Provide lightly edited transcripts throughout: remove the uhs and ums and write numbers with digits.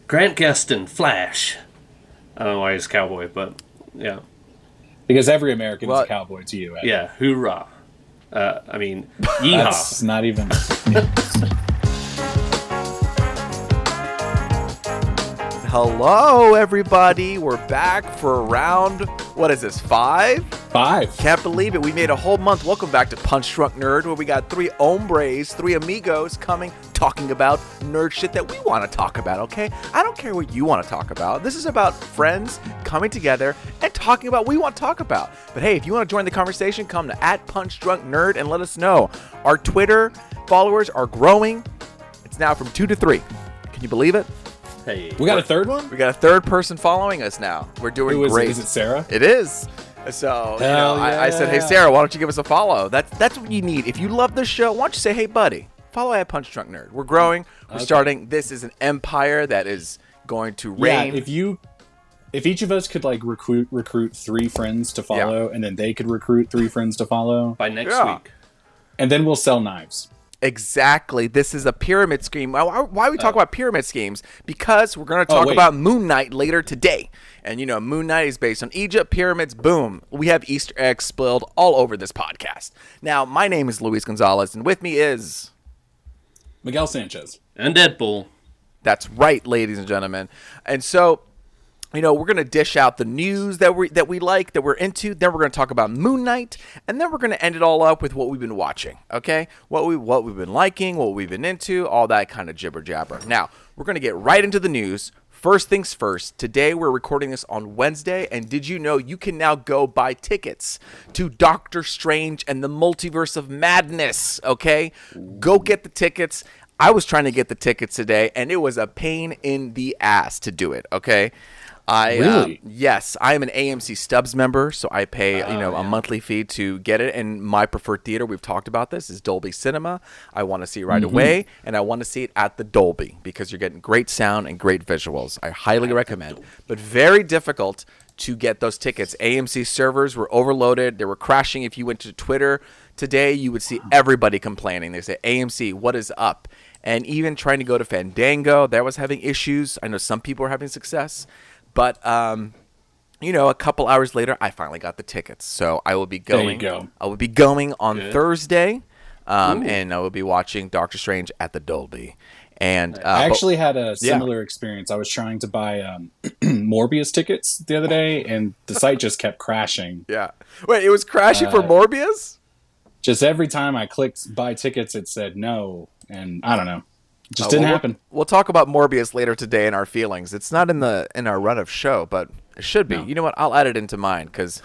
Grant Gustin, Flash. I don't know why he's a cowboy, but yeah. Because every American is a cowboy to you. Eddie. Yeah, hoorah. Yeehaw. That's not even... Hello, everybody. We're back for round, what is this, 5? 5. Can't believe it. We made a whole month. Welcome back to Punch Drunk Nerd, where we got 3 hombres, 3 amigos coming, talking about nerd shit that we want to talk about, okay? I don't care what you want to talk about. This is about friends coming together and talking about what we want to talk about. But hey, if you want to join the conversation, come to @PunchDrunkNerd and let us know. Our Twitter followers are growing. It's now from 2 to 3. Can you believe it? Hey. We got a third one? We got a third person following us now. We're doing great. Is it Sarah? It is. So, I said, hey, Sarah, why don't you give us a follow? That's what you need. If you love this show, why don't you say, hey, buddy, follow @PunchDrunkNerd. We're growing. We're starting. This is an empire that is going to reign. Yeah, if each of us could like recruit 3 friends to follow, and then they could recruit 3 friends to follow by next week, and then we'll sell knives. Exactly. This is a pyramid scheme. Why we talk about pyramid schemes? Because we're going to talk about Moon Knight later today. And, Moon Knight is based on Egypt, pyramids, boom. We have Easter eggs spilled all over this podcast. Now, my name is Luis Gonzalez, and with me is... Miguel Sanchez. And Deadpool. That's right, ladies and gentlemen. And so... we're going to dish out the news that we like, that we're into. Then we're going to talk about Moon Knight, and then we're going to end it all up with what we've been watching, okay? What we've been liking, what we've been into, all that kind of jibber jabber. Now, we're going to get right into the news. First things first, today we're recording this on Wednesday, and did you know you can now go buy tickets to Doctor Strange and the Multiverse of Madness, okay? Go get the tickets. I was trying to get the tickets today, and it was a pain in the ass to do it, okay? Really? Yes, I am an AMC Stubs member, so I pay a monthly fee to get it. And my preferred theater, we've talked about this, is Dolby Cinema. I want to see it right away, and I want to see it at the Dolby because you're getting great sound and great visuals. I highly recommend. But very difficult to get those tickets. AMC servers were overloaded. They were crashing. If you went to Twitter today, you would see everybody complaining. They say, AMC, what is up? And even trying to go to Fandango, that was having issues. I know some people are having success. But, a couple hours later, I finally got the tickets. So I will be going. There you go. I will be going on Thursday, and I will be watching Doctor Strange at the Dolby. And I actually had a similar experience. I was trying to buy Morbius tickets the other day, and the site just kept crashing. Yeah. Wait, it was crashing for Morbius? Just every time I clicked buy tickets, it said no, and I don't know. It just didn't happen. We'll talk about Morbius later today in our feelings. It's not in our run of show, but it should be. No. You know what? I'll add it into mine because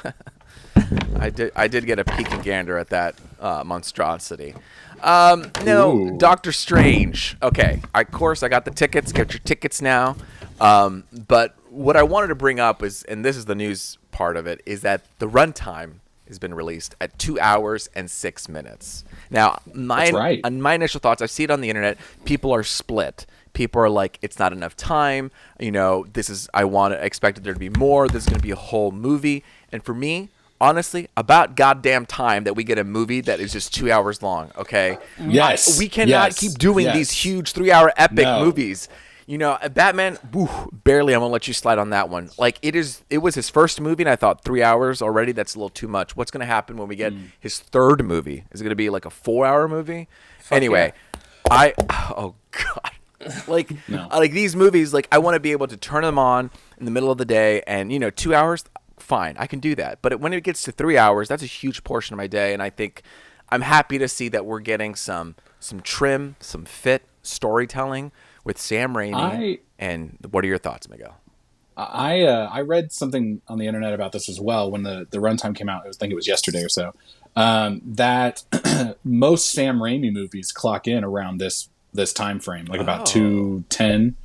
I did get a peek and gander at that monstrosity. Doctor Strange. Okay, of course I got the tickets. Get your tickets now. But what I wanted to bring up is, and this is the news part of it, is that the runtime has been released at 2 hours and 6 minutes. Now, my initial thoughts, I see it on the internet, people are split. People are like, it's not enough time. I expected there to be more. This is going to be a whole movie. And for me, honestly, about goddamn time that we get a movie that is just 2 hours long, okay? Yes. We cannot keep doing these huge 3-hour epic movies. Batman, barely I'm going to let you slide on that one. Like, it was his first movie, and I thought 3 hours already, that's a little too much. What's going to happen when we get his third movie? Is it going to be like a 4-hour movie? Oh, God. Like, like these movies, like, I want to be able to turn them on in the middle of the day, and, 2 hours, fine, I can do that. But when it gets to 3 hours, that's a huge portion of my day, and I think I'm happy to see that we're getting some trim, some fit storytelling with Sam Raimi. And what are your thoughts, Miguel? I read something on the internet about this as well when the runtime came out. I think it was yesterday or so. That most Sam Raimi movies clock in around this time frame, like about 2:10.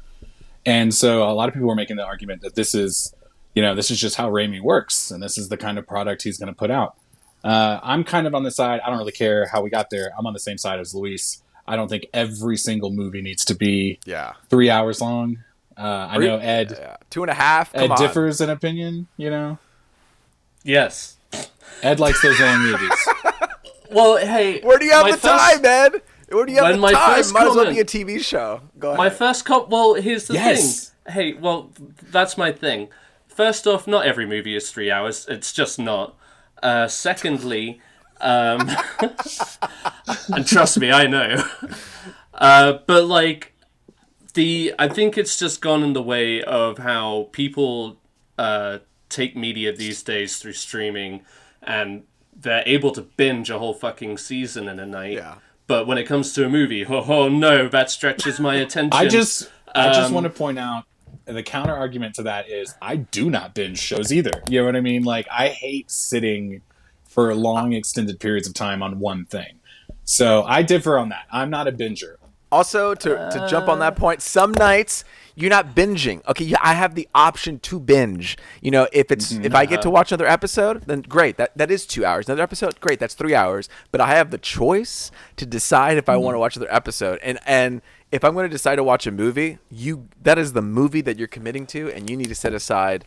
And so a lot of people were making the argument that this is just how Raimi works, and this is the kind of product he's going to put out. I'm kind of on the side. I don't really care how we got there. I'm on the same side as Luis. I don't think every single movie needs to be 3 hours long. I know Ed 2.5. Ed differs in opinion. Yes. Ed likes those long movies. Well, hey, where do you have the time, Ed? Where do you have the time? Might as well be a TV show. Go ahead. My first well, here's the thing. Hey, well, that's my thing. First off, not every movie is 3 hours. It's just not. Secondly, and trust me, I know. But like I think it's just gone in the way of how people take media these days through streaming, and they're able to binge a whole fucking season in a night. Yeah. But when it comes to a movie, oh no, that stretches my attention. I just want to point out the counter argument to that is I do not binge shows either. You know what I mean? Like, I hate sitting for long extended periods of time on one thing. So I differ on that. I'm not a binger. Also, to jump on that point, some nights you're not binging. Okay, yeah, I have the option to binge. You know, if I get to watch another episode, then great. That is 2 hours. Another episode, great. That's 3 hours. But I have the choice to decide if I want to watch another episode. And if I'm going to decide to watch a movie, that is the movie that you're committing to, and you need to set aside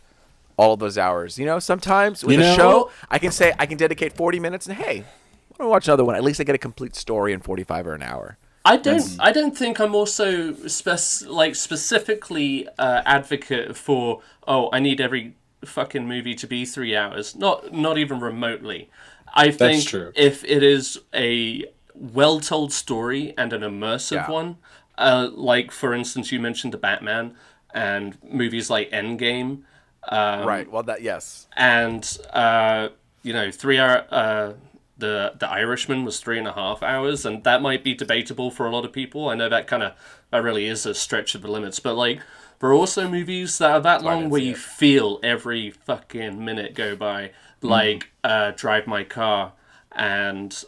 all of those hours. You know, sometimes with a show, I can say I can dedicate 40 minutes, and hey, I want to watch another one. At least I get a complete story in 45 or an hour. I don't think I'm also specifically advocate for, I need every fucking movie to be 3 hours. Not even remotely. I think true. If it is a well-told story and an immersive one, like for instance you mentioned the Batman and movies like Endgame. Right. Well, yes. And 3 hour. The Irishman was 3.5 hours, and that might be debatable for a lot of people. I know that really is a stretch of the limits, but like there are also movies that are that long where you feel every fucking minute go by, like Drive My Car and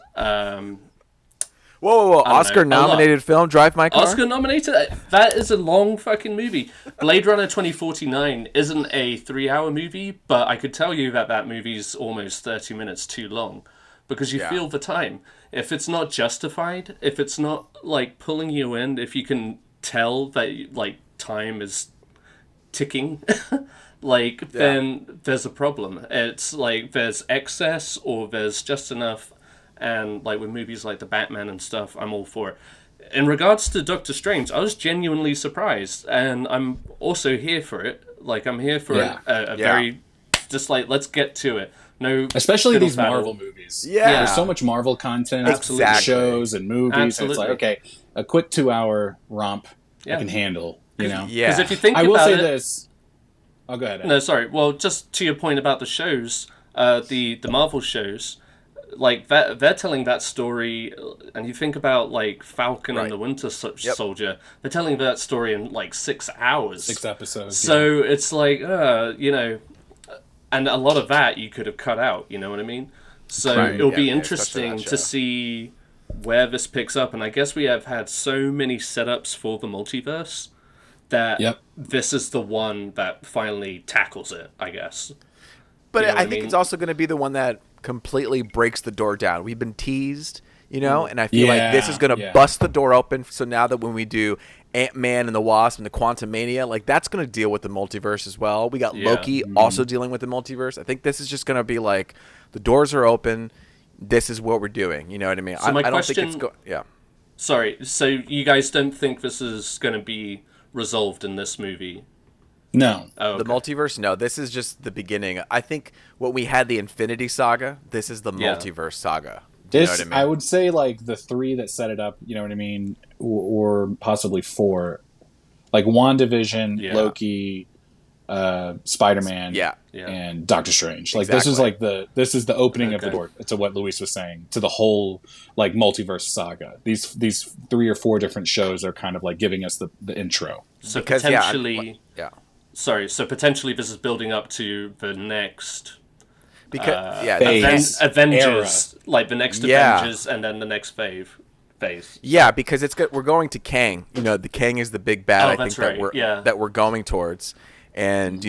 Whoa! Oscar-nominated film, Drive My Car. Oscar-nominated? That is a long fucking movie. Blade Runner 2049 isn't a 3-hour movie, but I could tell you that movie's almost 30 minutes too long. Because you feel the time. If it's not justified, if it's not like pulling you in, if you can tell that like time is ticking, then there's a problem. It's like there's excess or there's just enough. And like with movies like the Batman and stuff, I'm all for it. In regards to Doctor Strange, I was genuinely surprised, and I'm also here for it. Like I'm here for a very just like let's get to it. No, especially these Marvel movies. Yeah, there's so much Marvel content, shows and movies. And it's like, okay, a quick 2-hour romp I can handle. You know, because if you think I about will say it, this. Oh, go ahead. No, sorry. Well, just to your point about the shows, the Marvel shows, like that they're telling that story, and you think about like Falcon and the Winter Soldier, they're telling that story in like 6 hours, 6 episodes. So it's like, and a lot of that you could have cut out, you know what I mean? So it'll be interesting to see where this picks up. And I guess we have had so many setups for the multiverse that this is the one that finally tackles it, I guess. But I think it's also going to be the one that completely breaks the door down. We've been teased, and I feel like this is going to bust the door open. So now that when we do Ant-Man and the Wasp and the Quantumania, like that's going to deal with the multiverse as well. We got Loki also dealing with the multiverse. I think this is just going to be like the doors are open. This is what we're doing. You know what I mean? So my question, don't think it's Sorry, so you guys don't think this is going to be resolved in this movie? No. Oh, okay. The multiverse? No, this is just the beginning. I think when we had the Infinity Saga, this is the multiverse saga. You know what I mean? I would say like the 3 that set it up, you know what I mean, or possibly 4, like WandaVision, Loki, Spider-Man, and Doctor Strange. Like this is like this is the opening of the door to what Luis was saying, to the whole like multiverse saga. These 3 or 4 different shows are kind of like giving us the intro. So potentially, so potentially this is building up to the next. Because Avengers, like the next Avengers, and then the next phase. Yeah, because we're going to Kang. The Kang is the big bad. I think that we're going towards, and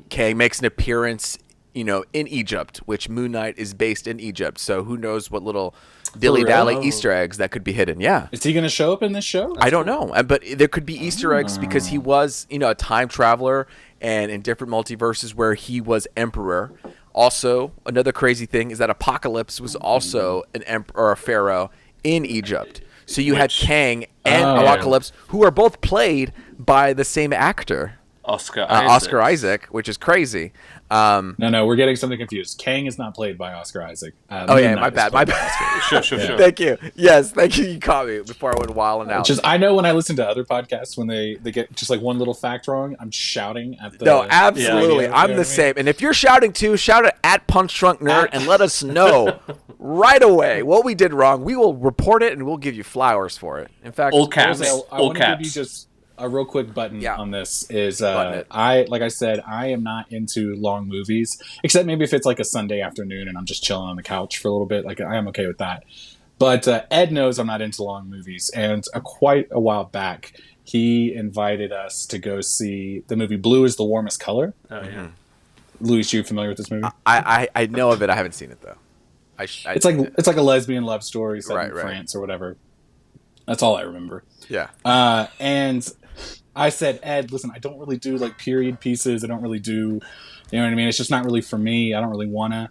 Kang makes an appearance, in Egypt, which Moon Knight is based in Egypt. So who knows what little dilly-dally Easter eggs that could be hidden? Yeah, is he going to show up in this show? I don't know, but there could be Easter eggs because he was, a time traveler, and in different multiverses where he was emperor. Also, another crazy thing is that Apocalypse was also an emperor or a pharaoh in Egypt. So you had Kang and Apocalypse, who are both played by the same actor. Oscar Isaac, which is crazy. No, we're getting something confused. Kang is not played by Oscar Isaac. My bad. Sure. Thank you. Yes, thank you. You caught me before I went wilding out. Just I know when I listen to other podcasts, when they get just like one little fact wrong, I'm shouting at the. No, absolutely. I'm the same. And if you're shouting too, shout it at Punch Drunk Nerd and let us know right away what we did wrong. We will report it and we'll give you flowers for it. In fact, all caps. I want to give you just a real quick button on this. Is like I said, I am not into long movies, except maybe if it's like a Sunday afternoon and I'm just chilling on the couch for a little bit. Like I am okay with that. But Ed knows I'm not into long movies, and quite a while back, he invited us to go see the movie Blue is the Warmest Color. Oh yeah. Luis, you familiar with this movie? I know of it. I haven't seen it though. It's like a lesbian love story set in France or whatever. That's all I remember. Yeah. And I said, Ed, listen, I don't really do like period pieces. I don't really do, you know what I mean? It's just not really for me. I don't really want to.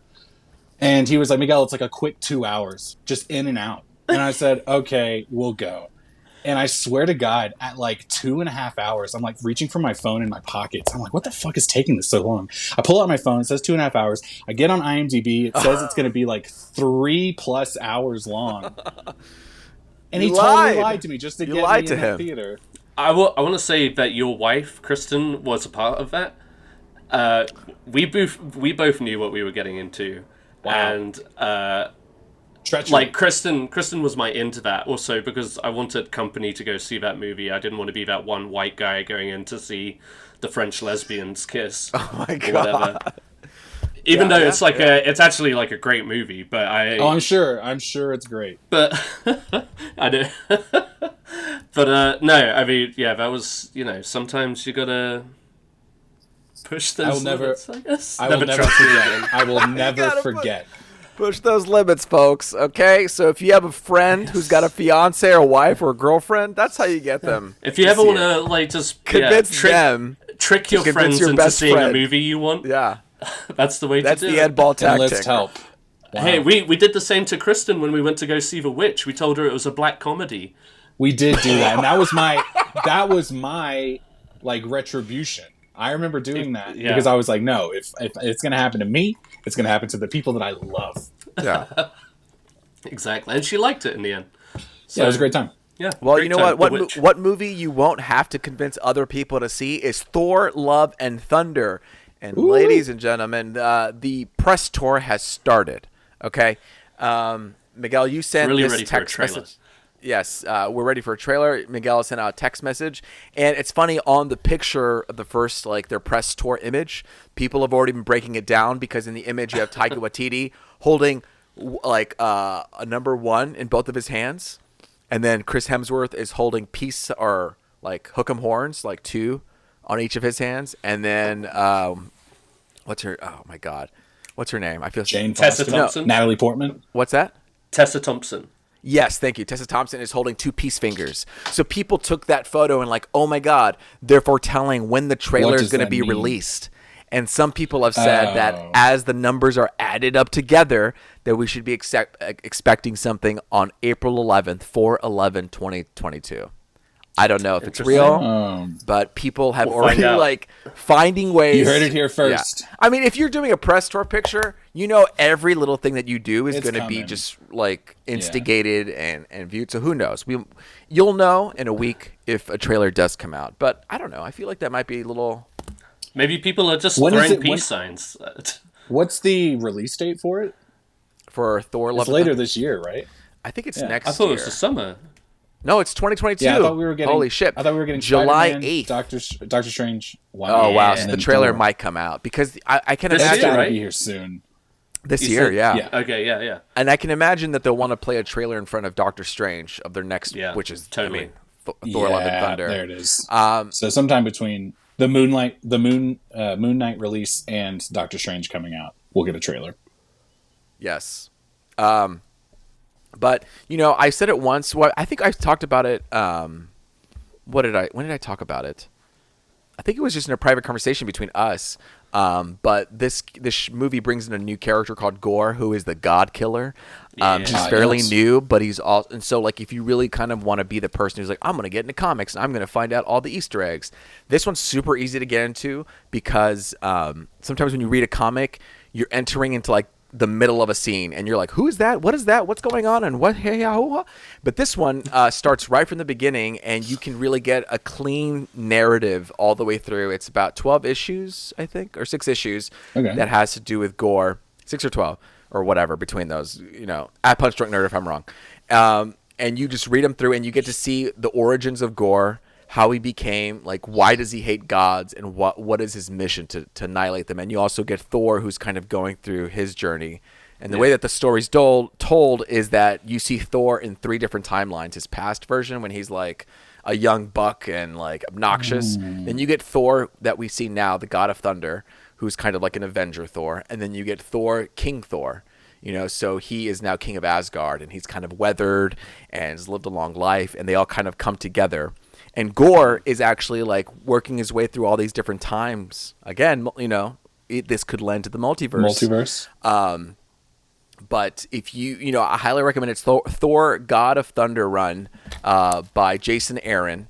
And he was like, Miguel, it's like a quick 2 hours, just in and out. And I said, okay, we'll go. And I swear to God, at like 2.5 hours, I'm like reaching for my phone in my pockets. I'm like, what the fuck is taking this so long? I pull out my phone. It says 2.5 hours. I get on IMDb. It says it's going to be like 3+ hours long. And he totally lied to me just to get me in the theater. I want to say that your wife, Kristen, was a part of that. We both knew what we were getting into. Wow. And like Kristen was my into that also because I wanted company to go see that movie. I didn't want to be that one white guy going in to see the French lesbians kiss. Oh my god. Or whatever. Even though it's like it's actually like a great movie, but I'm sure it's great. But I know. But no, I mean, yeah, that was, sometimes you gotta push those limits, I guess. I will never forget. I will never forget. Push those limits, folks, okay? So if you have a friend who's got a fiance or wife or a girlfriend, that's how you get them. If you ever want to, like, just convince them. Trick your friends into seeing a movie you want. Yeah. That's the way to do it. That's the Ed Ball tactic. Enlist help. Wow. Hey, we did the same to Kristen when we went to go see The Witch. We told her it was a black comedy. We did do that, and that was my like retribution. I remember doing that because I was like, no, if it's gonna happen to me, it's gonna happen to the people that I love. Yeah, exactly. And she liked it in the end. So, yeah, it was a great time. Yeah. Well, you know what? What movie you won't have to convince other people to see is Thor: Love and Thunder. And ladies and gentlemen, the press tour has started. Okay, Miguel, you sent this text message. Yes, we're ready for a trailer. Miguel sent out a text message, and it's funny, on the picture of the first, like, their press tour image, people have already been breaking it down because in the image you have Taika Waititi holding like a number 1 in both of his hands, and then Chris Hemsworth is holding peace or like hook'em horns, like 2 on each of his hands, and then what's her name? I feel Tessa Thompson. No. Natalie Portman. What's that? Tessa Thompson. Yes, thank you. Tessa Thompson is holding 2 peace fingers. So people took that photo and like, oh my God, they're foretelling when the trailer is going to be released. And some people have said that as the numbers are added up together, that we should be expecting something on April 11th, 4/11/2022. I don't know if it's real, but people have already like finding ways. You heard it here first. Yeah. I mean, if you're doing a press tour picture, every little thing that you do is going to be just like instigated and viewed. So who knows? You'll know in a week if a trailer does come out. But I don't know. I feel like that might be a little. Maybe people are just throwing peace signs. What's the release date for it? For Thor: Love and Thunder? It's later Thunder. this year, right? I think it's next year. I thought it was the summer. No, it's 2022. Yeah, I thought we were getting. Holy shit! I thought we were getting July Spider-Man, 8th. Doctor Strange. Oh wow! So the trailer might come out because I can imagine. It's gotta be here soon. This year, yeah. Okay, yeah. And I can imagine that they'll want to play a trailer in front of Doctor Strange of their next, which is totally Thor: Love and Thunder. There it is. So sometime between the Moon Knight release and Doctor Strange coming out, we'll get a trailer. Yes. But I said it once. I think I talked about it. When did I talk about it? I think it was just in a private conversation between us. But this movie brings in a new character called Gore, who is the God Killer. He's fairly new, but he's all. And so, like, if you really kind of want to be the person who's like, I'm going to get into comics and I'm going to find out all the Easter eggs, this one's super easy to get into because sometimes when you read a comic, you're entering into like the middle of a scene and you're like, who is that? What is that? What's going on? And what? Hey, but this one starts right from the beginning and you can really get a clean narrative all the way through. It's about 12 issues, I think, or 6 issues that has to do with Gore, 6 or 12 or whatever between those, at Punch Drunk Nerd if I'm wrong. And you just read them through and you get to see the origins of Gore, how he became, like, why does he hate gods, and what is his mission to annihilate them. And you also get Thor, who's kind of going through his journey. And the way that the story's told is that you see Thor in 3 different timelines. His past version, when he's like a young buck and like obnoxious. Then you get Thor that we see now, the God of Thunder, who's kind of like an Avenger Thor. And then you get Thor, King Thor. So he is now king of Asgard, and he's kind of weathered and has lived a long life, and they all kind of come together. And Gore is actually like working his way through all these different times. Again, this could lend to the multiverse. But if I highly recommend it's Thor God of Thunder run by Jason Aaron.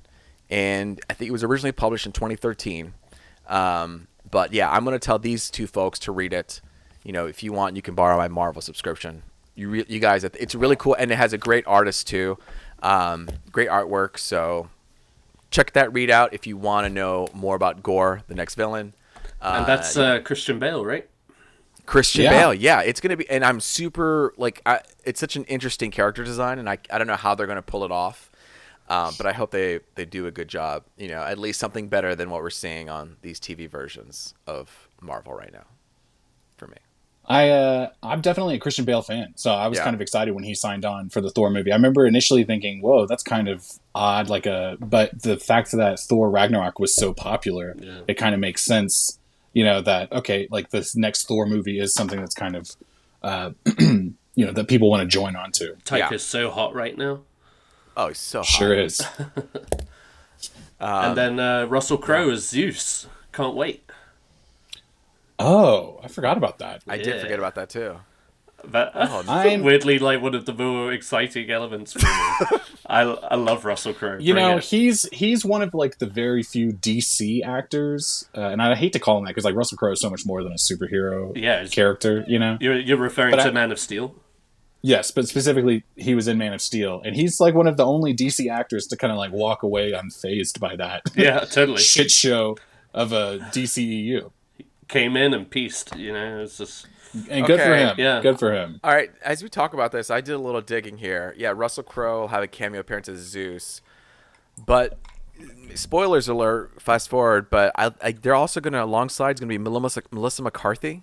And I think it was originally published in 2013. But yeah, I'm going to tell these 2 folks to read it. If you want, you can borrow my Marvel subscription. You guys, it's really cool. And it has a great artist too. Great artwork. So check that read out if you want to know more about Gore, the next villain. And that's Christian Bale, right? Christian Bale, yeah. It's going to be, and I'm super, it's such an interesting character design, and I don't know how they're going to pull it off, but I hope they do a good job. At least something better than what we're seeing on these TV versions of Marvel right now, for me. I'm definitely a Christian Bale fan, so I was kind of excited when he signed on for the Thor movie. I remember initially thinking, "Whoa, that's kind of odd," but the fact that Thor Ragnarok was so popular, it kind of makes sense. That okay, like this next Thor movie is something that's kind of, that people want to join on to. Taika is so hot right now. Oh, he's so hot. Sure is. And then Russell Crowe as Zeus. Can't wait. Oh, I forgot about that. I did forget about that too. That's weirdly like one of the more exciting elements for me. I love Russell Crowe. He's one of like the very few DC actors, and I hate to call him that because like Russell Crowe is so much more than a superhero character. You're referring to Man of Steel. Yes, but specifically, he was in Man of Steel, and he's like one of the only DC actors to kind of like walk away unfazed by that. Yeah, totally. shit show of a DCEU. Came in and pieced, it's just... And good for him. Yeah. Good for him. All right, as we talk about this, I did a little digging here. Yeah, Russell Crowe will have a cameo appearance as Zeus. But, spoilers alert, fast forward, but they're also going to, alongside, it's going to be Melissa McCarthy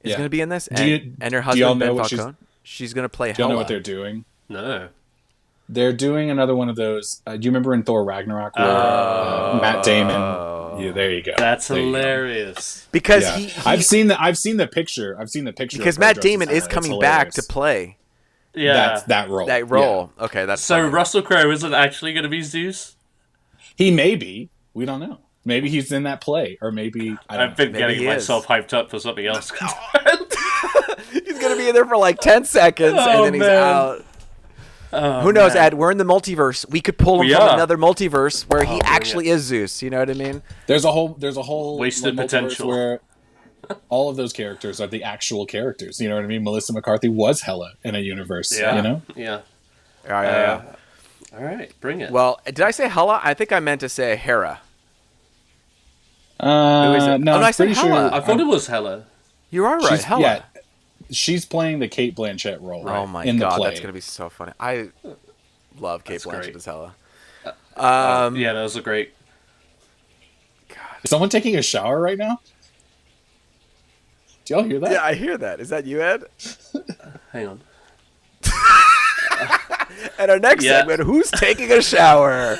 is going to be in this. And her husband, Ben Falcone. She's going to play Hela. Do you know what they're doing? No. They're doing another one of those... do you remember in Thor Ragnarok where Matt Damon... Yeah, there you go. That's hilarious. Because I've seen the picture. Because Matt Damon is coming back to play. Yeah, that role. That role. Yeah. Okay, that's so. funny. Russell Crowe isn't actually going to be Zeus. He may be. We don't know. Maybe he's in that play, or maybe I've been getting myself hyped up for something else. He's going to be in there for like 10 seconds, and then he's out. Oh, who knows, man. Ed? We're in the multiverse. We could pull him from another multiverse where he actually is Zeus. You know what I mean? There's a whole wasted potential where all of those characters are the actual characters. You know what I mean? Melissa McCarthy was Hela in a universe. Yeah. Yeah. All right, bring it. Well, did I say Hela? I think I meant to say Hera. No, I said pretty Hela. sure. I thought it was Hela. You are right, Hela. Yeah, she's playing the Cate Blanchett role. Oh my in god, the play. that's gonna be so funny. I love Cate Blanchett great. as Hela. Yeah, that was a great. God. Is someone taking a shower right now? Do y'all hear that? Yeah, I hear that. Is that you, Ed? Hang on. And our next segment, who's taking a shower?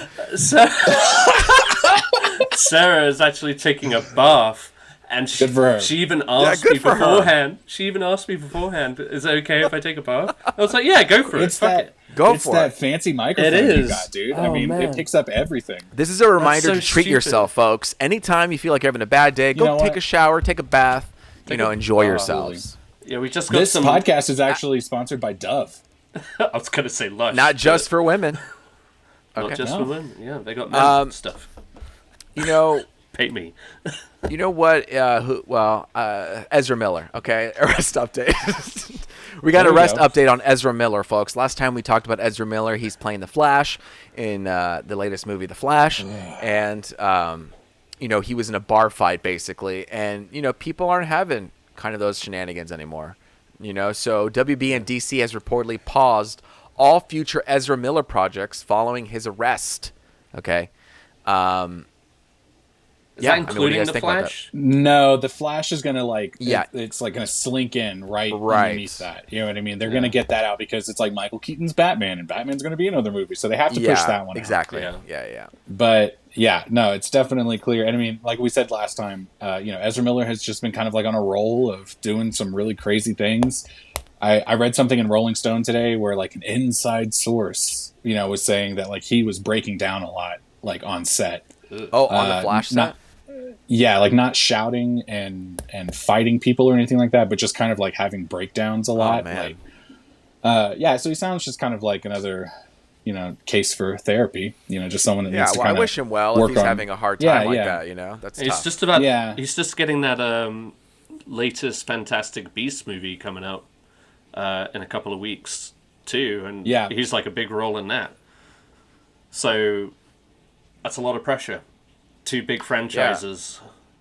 Sarah is actually taking a bath, And Good for her. she even asked me beforehand. She even asked me beforehand, "Is it okay if I take a bath?" I was like, "Yeah, go for it. Fuck it." It's that fancy microphone you got, dude. Oh, man. It picks up everything. This is a reminder to treat yourself, folks. Anytime you feel like you're having a bad day, go take a shower, take a bath, enjoy yourselves. Yeah, we just got this podcast is actually sponsored by Dove. I was going to say Lush. Not just for women. Not just for women. Yeah, they got men stuff. Pay me. You know what? Ezra Miller. Okay, arrest update. We got a arrest update on Ezra Miller, folks. Last time we talked about Ezra Miller, he's playing the Flash in the latest movie, The Flash, and he was in a bar fight basically, and people aren't having kind of those shenanigans anymore. So WB and DC has reportedly paused all future Ezra Miller projects following his arrest. Okay. Is that including the Flash? No, the Flash is gonna it's like gonna slink in right underneath that. You know what I mean? They're gonna get that out because it's like Michael Keaton's Batman, and Batman's gonna be in other movies, so they have to push that one. Exactly. out. Yeah. But no, it's definitely clear. And I mean, like we said last time, Ezra Miller has just been kind of like on a roll of doing some really crazy things. I read something in Rolling Stone today where like an inside source, was saying that like he was breaking down a lot, like on set. Oh, on the Flash set? Like not shouting and fighting people or anything like that, but just kind of like having breakdowns a lot. Oh, man. So he sounds just kind of like another, case for therapy. Just someone that needs to kind of I wish him well if he's having a hard time that. That's tough. He's just getting that latest Fantastic Beasts movie coming out in a couple of weeks too, and he's like a big role in that. So that's a lot of pressure. Two big franchises,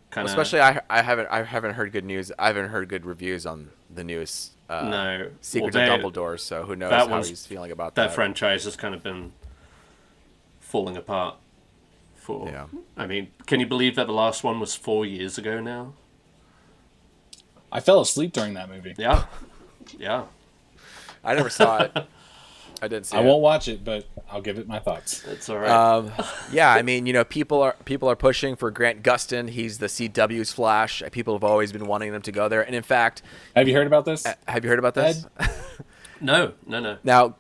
kind of. Especially, I haven't heard good news. I haven't heard good reviews on the newest Secrets of Dumbledore. So who knows how he's feeling about that? That franchise has kind of been falling apart. I mean, can you believe that the last one was 4 years ago now? I fell asleep during that movie. Yeah. I never saw it. I didn't see it. I won't watch it, but I'll give it my thoughts. It's all right. I mean, people are pushing for Grant Gustin. He's the CW's Flash. People have always been wanting them to go there. And in fact, have you heard about this? No. Now,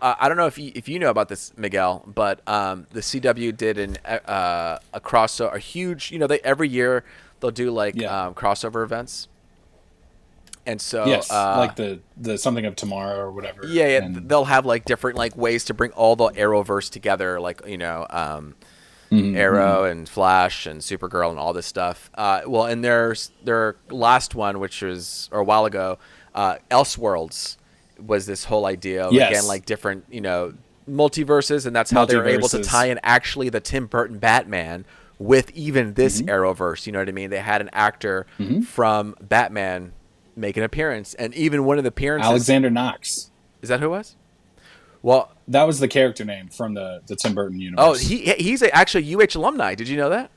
I don't know if you know about this, Miguel, but the CW did a crossover, a huge. Every year they'll do like crossover events. And so, like the something of tomorrow or whatever. Yeah. And they'll have like different like ways to bring all the Arrowverse together, like Arrow and Flash and Supergirl and all this stuff. And their last one, which was a while ago, Elseworlds, was this whole idea of again like different multiverses, and that's how they were able to tie in actually the Tim Burton Batman with even this Arrowverse. You know what I mean? They had an actor from Batman make an appearance, and even one of the appearances, Alexander Knox. Is that who it was? Well, that was the character name from the Tim Burton universe. Oh, he's actually UH alumni. Did you know that?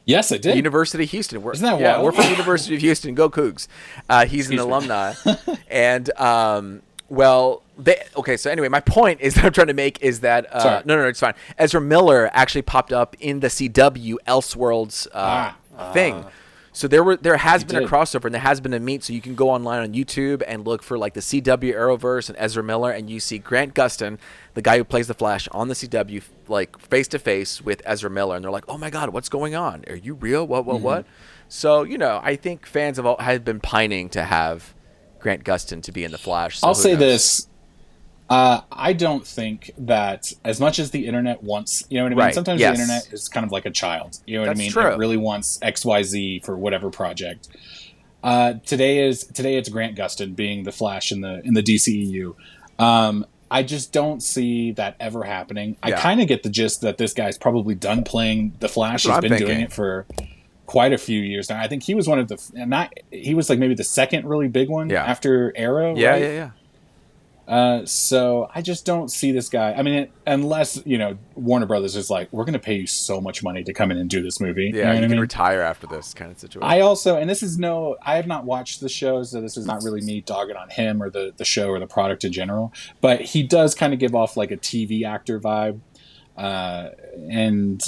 Yes, I did. University of Houston. Isn't that wild? We're from University of Houston. Go Cougs. He's an alumni. And so anyway, my point is that I'm trying to make is that no, it's fine. Ezra Miller actually popped up in the CW Elseworlds thing. So there has been a crossover, and there has been a meet. So you can go online on YouTube and look for like the CW Arrowverse and Ezra Miller, and you see Grant Gustin, the guy who plays the Flash, on the CW, like face to face with Ezra Miller, and they're like, "Oh my God, what's going on? Are you real? What?" So I think fans have been pining to have Grant Gustin to be in the Flash. So I'll say this. I don't think that as much as the internet wants, you know what I mean? Right. Sometimes the internet is kind of like a child. You know what I mean? True. It really wants XYZ for whatever project. Today it's Grant Gustin being the Flash in the DCEU. I just don't see that ever happening. Yeah. I kind of get the gist that this guy's probably done playing the Flash. He's been doing it for quite a few years now. I think he was one of he was like maybe the second really big one after Arrow. Yeah, right? yeah. So I just don't see this guy. I mean, unless, Warner Brothers is like, we're going to pay you so much money to come in and do this movie. Yeah, you can retire after this kind of situation. I also, and this is I have not watched the show, so this is not really me dogging on him or the show or the product in general, but he does kind of give off like a TV actor vibe. And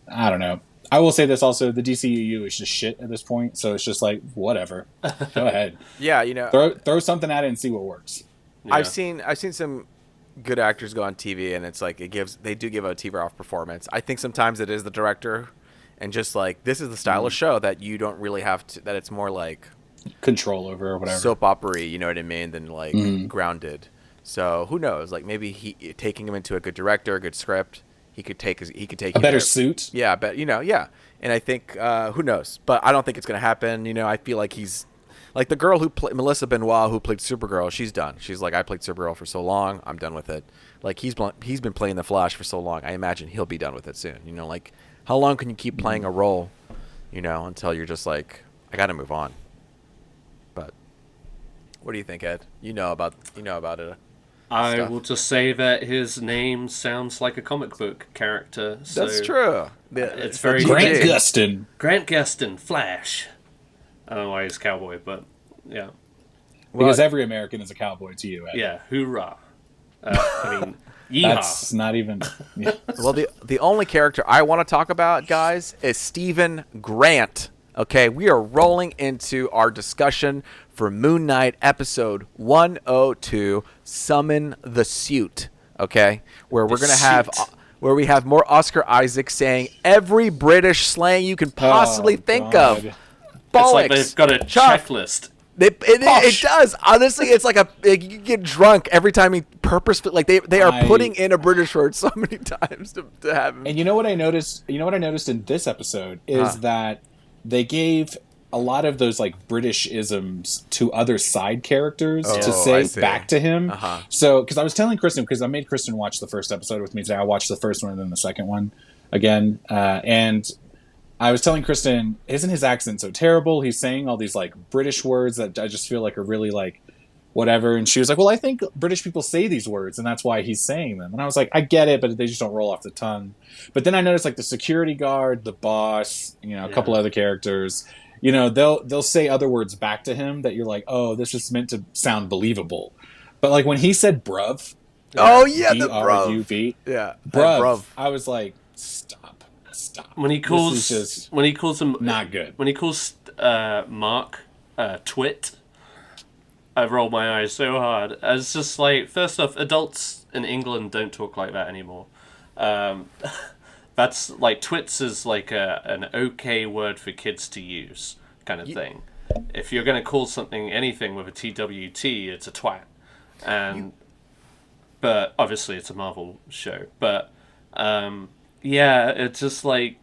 I don't know. I will say this also: the DCEU is just shit at this point, so it's just like whatever. Go ahead. Yeah, throw something at it and see what works. Yeah. I've seen some good actors go on TV, and it's like they do give a TV off performance. I think sometimes it is the director, and just like this is the style of show that you don't really have to. That it's more like Control over or whatever. soap opera, you know what I mean, than like grounded. So who knows? Like maybe taking him into a good director, a good script. He could take a better suit. Yeah, but yeah. And I think who knows? But I don't think it's gonna happen. I feel like he's like the girl who Melissa Benoit, who played Supergirl. She's done. She's like, I played Supergirl for so long. I'm done with it. Like he's been playing the Flash for so long. I imagine he'll be done with it soon. Like how long can you keep playing a role? Until you're just like, I got to move on. But what do you think, Ed? You know about it. I will just say that his name sounds like a comic book character. So That's true. It's very Grant Gustin. Grant Gustin, Flash. I don't know why he's cowboy, but yeah. Because every American is a cowboy to you, Ed. Yeah, hoorah. Yeehaw. That's not even... Yeah. Well, the only character I want to talk about, guys, is Stephen Grant. Okay, we are rolling into our discussion for Moon Knight episode 102, Summon the Suit. Okay, where we're going to have... where we have more Oscar Isaac saying every British slang you can possibly think of. It's like they've got a checklist. It does. Honestly, it's like you get drunk every time he purposefully, like they are putting in a British word so many times to have him. And you know what I noticed in this episode is that they gave a lot of those like British isms to other side characters to say back to him. So, because I was telling Kristen, because I made Kristen watch the first episode with me today. I watched the first one and then the second one again. And I was telling Kristen, isn't his accent so terrible? He's saying all these like British words that I just feel like are really like whatever. And she was like, well, I think British people say these words and that's why he's saying them. And I was like, I get it, but they just don't roll off the tongue. But then I noticed like the security guard, the boss, a couple other characters, they'll say other words back to him that you're like, oh, this is meant to sound believable. But like when he said bruv, the bruv. Yeah. Bruv. I was like, stop. When he calls him not good. When he calls Mark twit, I roll my eyes so hard. It's just like, first off, adults in England don't talk like that anymore. That's like, twits is like an okay word for kids to use kind of thing. If you're going to call something anything with a TWT, it's a twat. But obviously it's a Marvel show. But yeah, it's just like,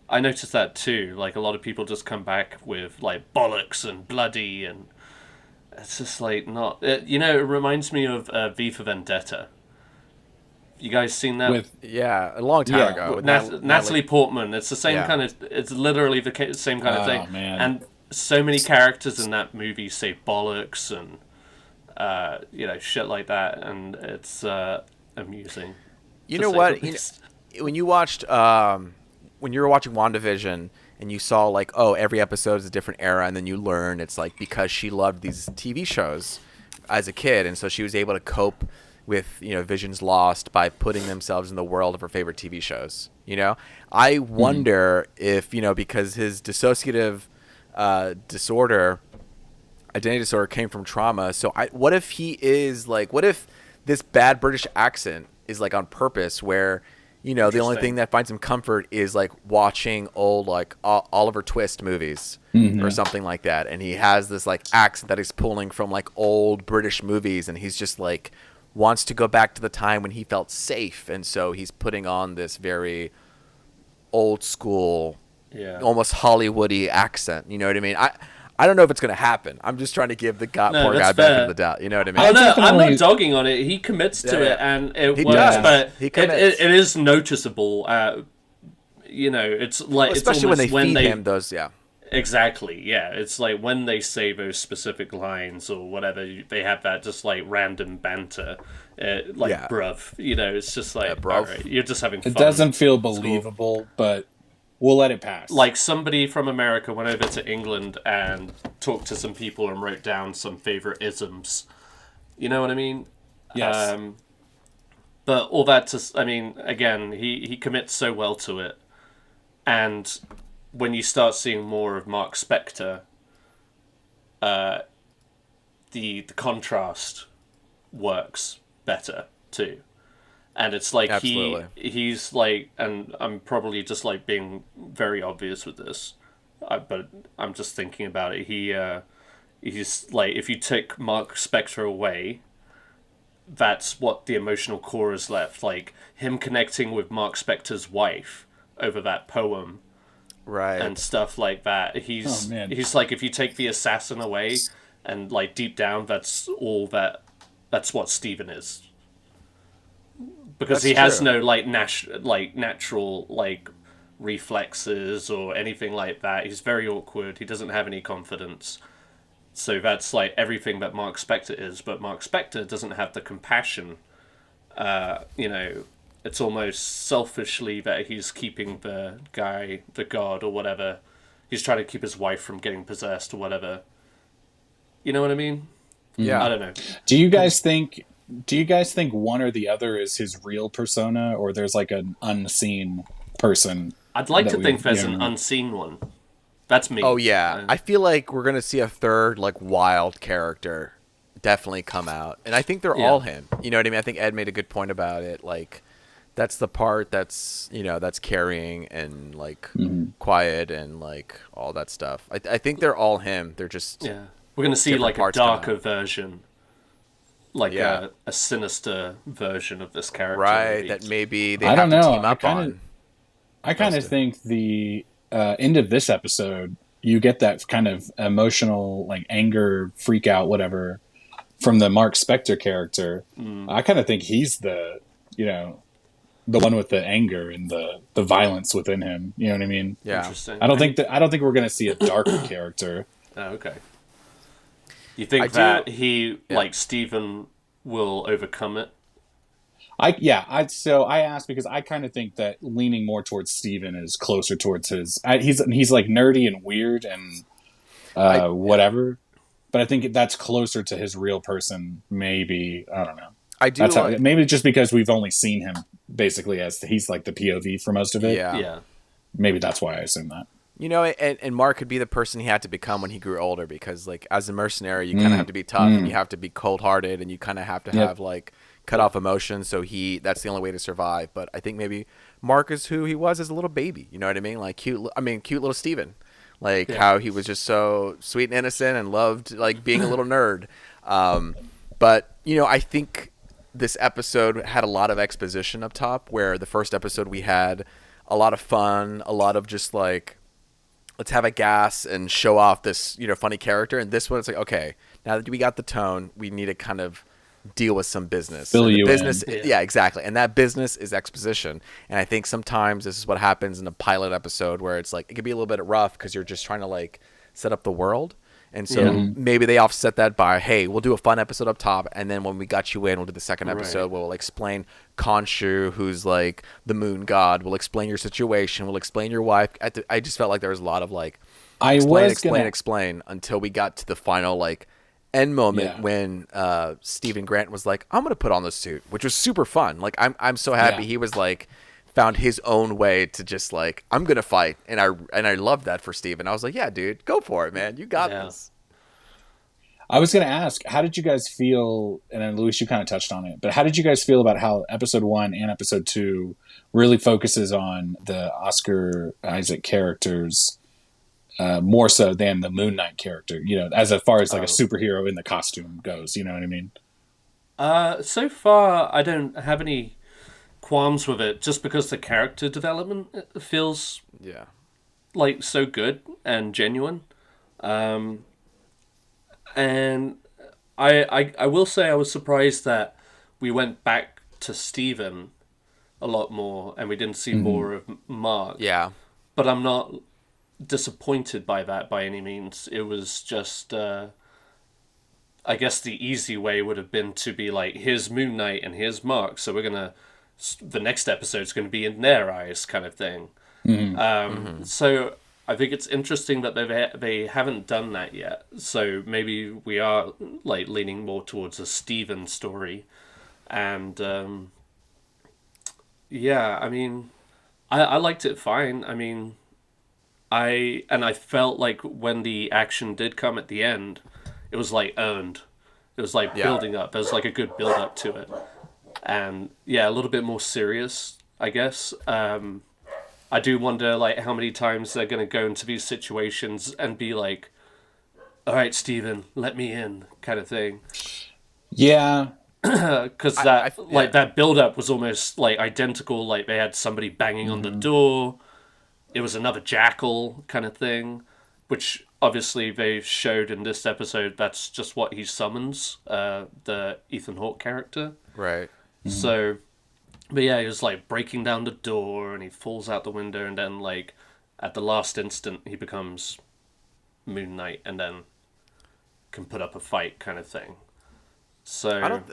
I noticed that too. Like a lot of people just come back with like bollocks and bloody, and it's just like not. It reminds me of V for Vendetta. You guys seen that? A long time ago. With Natalie Portman. It's the same kind of. It's literally the same kind of thing. Man. And so many characters in that movie say bollocks and shit like that, and it's amusing. You know what? When you watched when you were watching WandaVision and you saw like, oh, every episode is a different era, and then you learn it's like because she loved these TV shows as a kid, and so she was able to cope with Vision's lost by putting themselves in the world of her favorite TV shows. I wonder if because his dissociative identity disorder came from trauma. So what if he is like, what if this bad British accent is like on purpose, where the only thing that finds him comfort is like watching old like Oliver Twist movies or something like that, and he has this like accent that he's pulling from like old British movies, and he's just like wants to go back to the time when he felt safe, and so he's putting on this very old school, almost Hollywoody accent. You know what I mean? I don't know if it's going to happen. I'm just trying to give the poor guy benefit of the doubt. You know what I mean? I'm not dogging on it. He commits to it, and it works. Does. But it is noticeable. It's like, especially it's when they feed him those. Yeah. Exactly. Yeah, it's like when they say those specific lines or whatever, they have that just like random banter, bruv. It's just like, bruv. All right, you're just having fun. It doesn't feel believable, but we'll let it pass. Like somebody from America went over to England and talked to some people and wrote down some favorite isms. You know what I mean? Yes. But all that again, he commits so well to it And when you start seeing more of Mark Spector, the contrast works better too. And it's like Absolutely. he's like, and I'm probably just like being very obvious with this, but I'm just thinking about it. He's like, if you take Mark Spector away, that's what the emotional core is left. Like him connecting with Mark Spector's wife over that poem Right. and stuff like that. He's like, if you take the assassin away, and like deep down, that's what Steven is. Because That's he has true. no like natural like reflexes or anything like that. He's very awkward. He doesn't have any confidence. So that's like everything that Mark Spector is, but Mark Spector doesn't have the compassion. It's almost selfishly that he's keeping the god or whatever. He's trying to keep his wife from getting possessed or whatever. You know what I mean? Yeah. I don't know. Do you guys think? Do you guys think one or the other is his real persona, or there's like an unseen person? I'd like to think there's an unseen one. That's me. Oh yeah, I feel like we're gonna see a third like wild character definitely come out, and I think they're all him. You know what I mean? I think Ed made a good point about it. Like, that's the part that's that's carrying and like quiet and like all that stuff. I think they're all him. They're just We're gonna see different like a parts come darker out. version, like a sinister version of this character. right maybe. that maybe they I have don't to know. team up on. I kind of think the end of this episode, you get that kind of emotional, like anger, freak out, whatever, from the Mark Spector character. I kind of think he's the one with the anger and the violence within him. You know what I mean? Yeah. Interesting. I don't think we're gonna see a darker character. Oh, okay. You think he like Steven will overcome it? So I asked because I kind of think that leaning more towards Steven is closer towards his. He's like nerdy and weird and whatever, but I think that's closer to his real person. Maybe I don't know. I do. Maybe just because we've only seen him basically as he's like the POV for most of it. Yeah. Maybe that's why I assume that. And Mark could be the person he had to become when he grew older, because like as a mercenary, you kind of have to be tough and you have to be cold-hearted and you kind of have to have like cut off emotions. So that's the only way to survive. But I think maybe Mark is who he was as a little baby. You know what I mean? Like cute little Steven. Like how he was just so sweet and innocent and loved like being a little nerd. But I think this episode had a lot of exposition up top, where the first episode we had a lot of fun, a lot of just like, let's have a gas and show off this, funny character. And this one, it's like, okay, now that we got the tone, we need to kind of deal with some business. Fill you business, in. yeah, exactly. And that business is exposition. And I think sometimes this is what happens in a pilot episode, where it's like, it could be a little bit rough because you're just trying to like set up the world. And so maybe they offset that by, hey, we'll do a fun episode up top, and then when we got you in, we'll do the second episode where we'll explain Khonshu, who's like the moon god. We'll explain your situation. We'll explain your wife. I just felt like there was a lot of like explain until we got to the final like end moment when Stephen Grant was like, I'm gonna put on the suit, which was super fun. Like I'm so happy he was like found his own way to just like, I'm gonna fight, and I love that for Steven. I was like, yeah, dude, go for it, man, you got this. I was going to ask, how did you guys feel, and then Luis, you kind of touched on it, but how did you guys feel about how episode 1 and episode 2 really focuses on the Oscar Isaac characters more so than the Moon Knight character, as far as like a superhero in the costume goes, you know what I mean? So far, I don't have any qualms with it, just because the character development feels like so good and genuine. And I will say I was surprised that we went back to Steven a lot more and we didn't see more of Mark. Yeah. But I'm not disappointed by that by any means. It was just, I guess the easy way would have been to be like, here's Moon Knight and here's Mark, so the next episode's going to be in their eyes kind of thing. So I think it's interesting that they haven't done that yet. So maybe we are like leaning more towards a Steven story. And I mean, I liked it fine. I mean, I felt like when the action did come at the end, it was like earned. It was like building up. There was like a good build up to it, and yeah, a little bit more serious, I guess. I do wonder like how many times they're gonna go into these situations and be like, "All right, Steven, let me in," kind of thing. Yeah. Because that build up was almost like identical. Like they had somebody banging on the door. It was another jackal kind of thing, which obviously they showed in this episode. That's just what he summons, the Ethan Hawke character. Right. So, but yeah, he was like breaking down the door and he falls out the window, and then like at the last instant he becomes Moon Knight and then can put up a fight kind of thing. So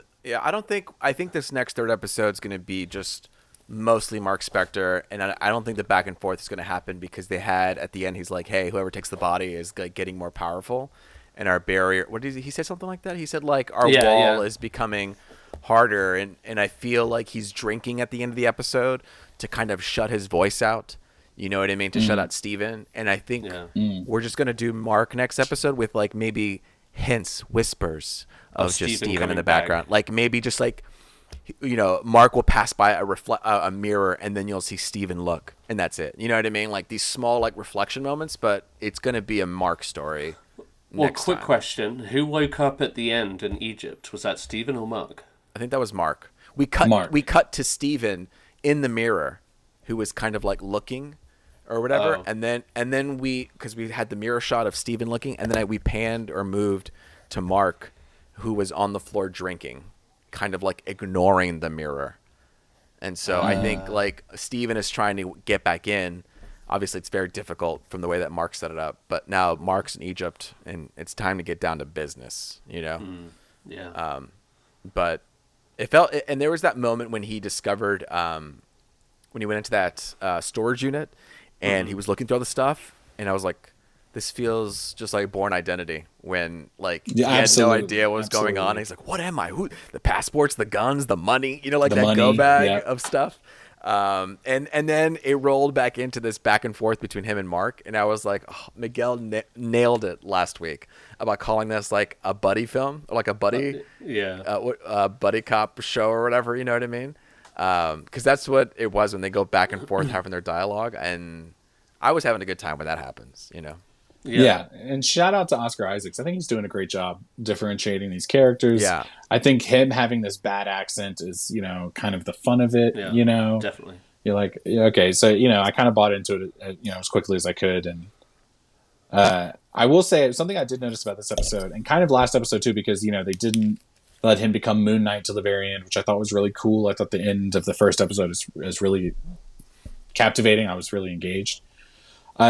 I think this next third episode is going to be just mostly Mark Spector, and I don't think the back and forth is going to happen because they had at the end he's like, hey, whoever takes the body is like getting more powerful, and our barrier. What did he say? Something like that. He said like our wall is becoming harder, and I feel like he's drinking at the end of the episode to kind of shut his voice out. You know what I mean? To shut out Steven. And I think we're just going to do Mark next episode with like maybe hints, whispers of just Steven in the background. Like maybe just like, you know, Mark will pass by a mirror and then you'll see Steven look, and that's it. You know what I mean? Like these small like reflection moments, but it's going to be a Mark story. Well, quick question. Who woke up at the end in Egypt? Was that Steven or Mark? I think that was Mark. We cut to Steven in the mirror, who was kind of like looking or whatever, and then we, because we had the mirror shot of Steven looking, and then we panned or moved to Mark, who was on the floor drinking, kind of like ignoring the mirror. And so I think like Steven is trying to get back in. Obviously, it's very difficult from the way that Mark set it up, but now Mark's in Egypt, and it's time to get down to business, you know? Yeah. But it felt, and there was that moment when he discovered, when he went into that storage unit, and he was looking through all the stuff, and I was like, this feels just like Born Identity, when like he had no idea what was going on. And he's like, what am I? Who? The passports, the guns, the money, you know, like that go bag of stuff. And then it rolled back into this back and forth between him and Mark, and I was like, oh, Miguel nailed it last week about calling this like a buddy film, or like a buddy, buddy cop show or whatever. You know what I mean? Because that's what it was when they go back and forth having their dialogue, and I was having a good time when that happens. You know? Yeah, and shout out to Oscar Isaacs. I think he's doing a great job differentiating these characters. Yeah, I think him having this bad accent is, you know, kind of the fun of it. Yeah, you know, definitely. You're like, okay, so you know, I kind of bought into it, you know, as quickly as I could, and I will say something I did notice about this episode, and kind of last episode too, because you know they didn't let him become Moon Knight till the very end, which I thought was really cool. I thought the end of the first episode is really captivating. I was really engaged.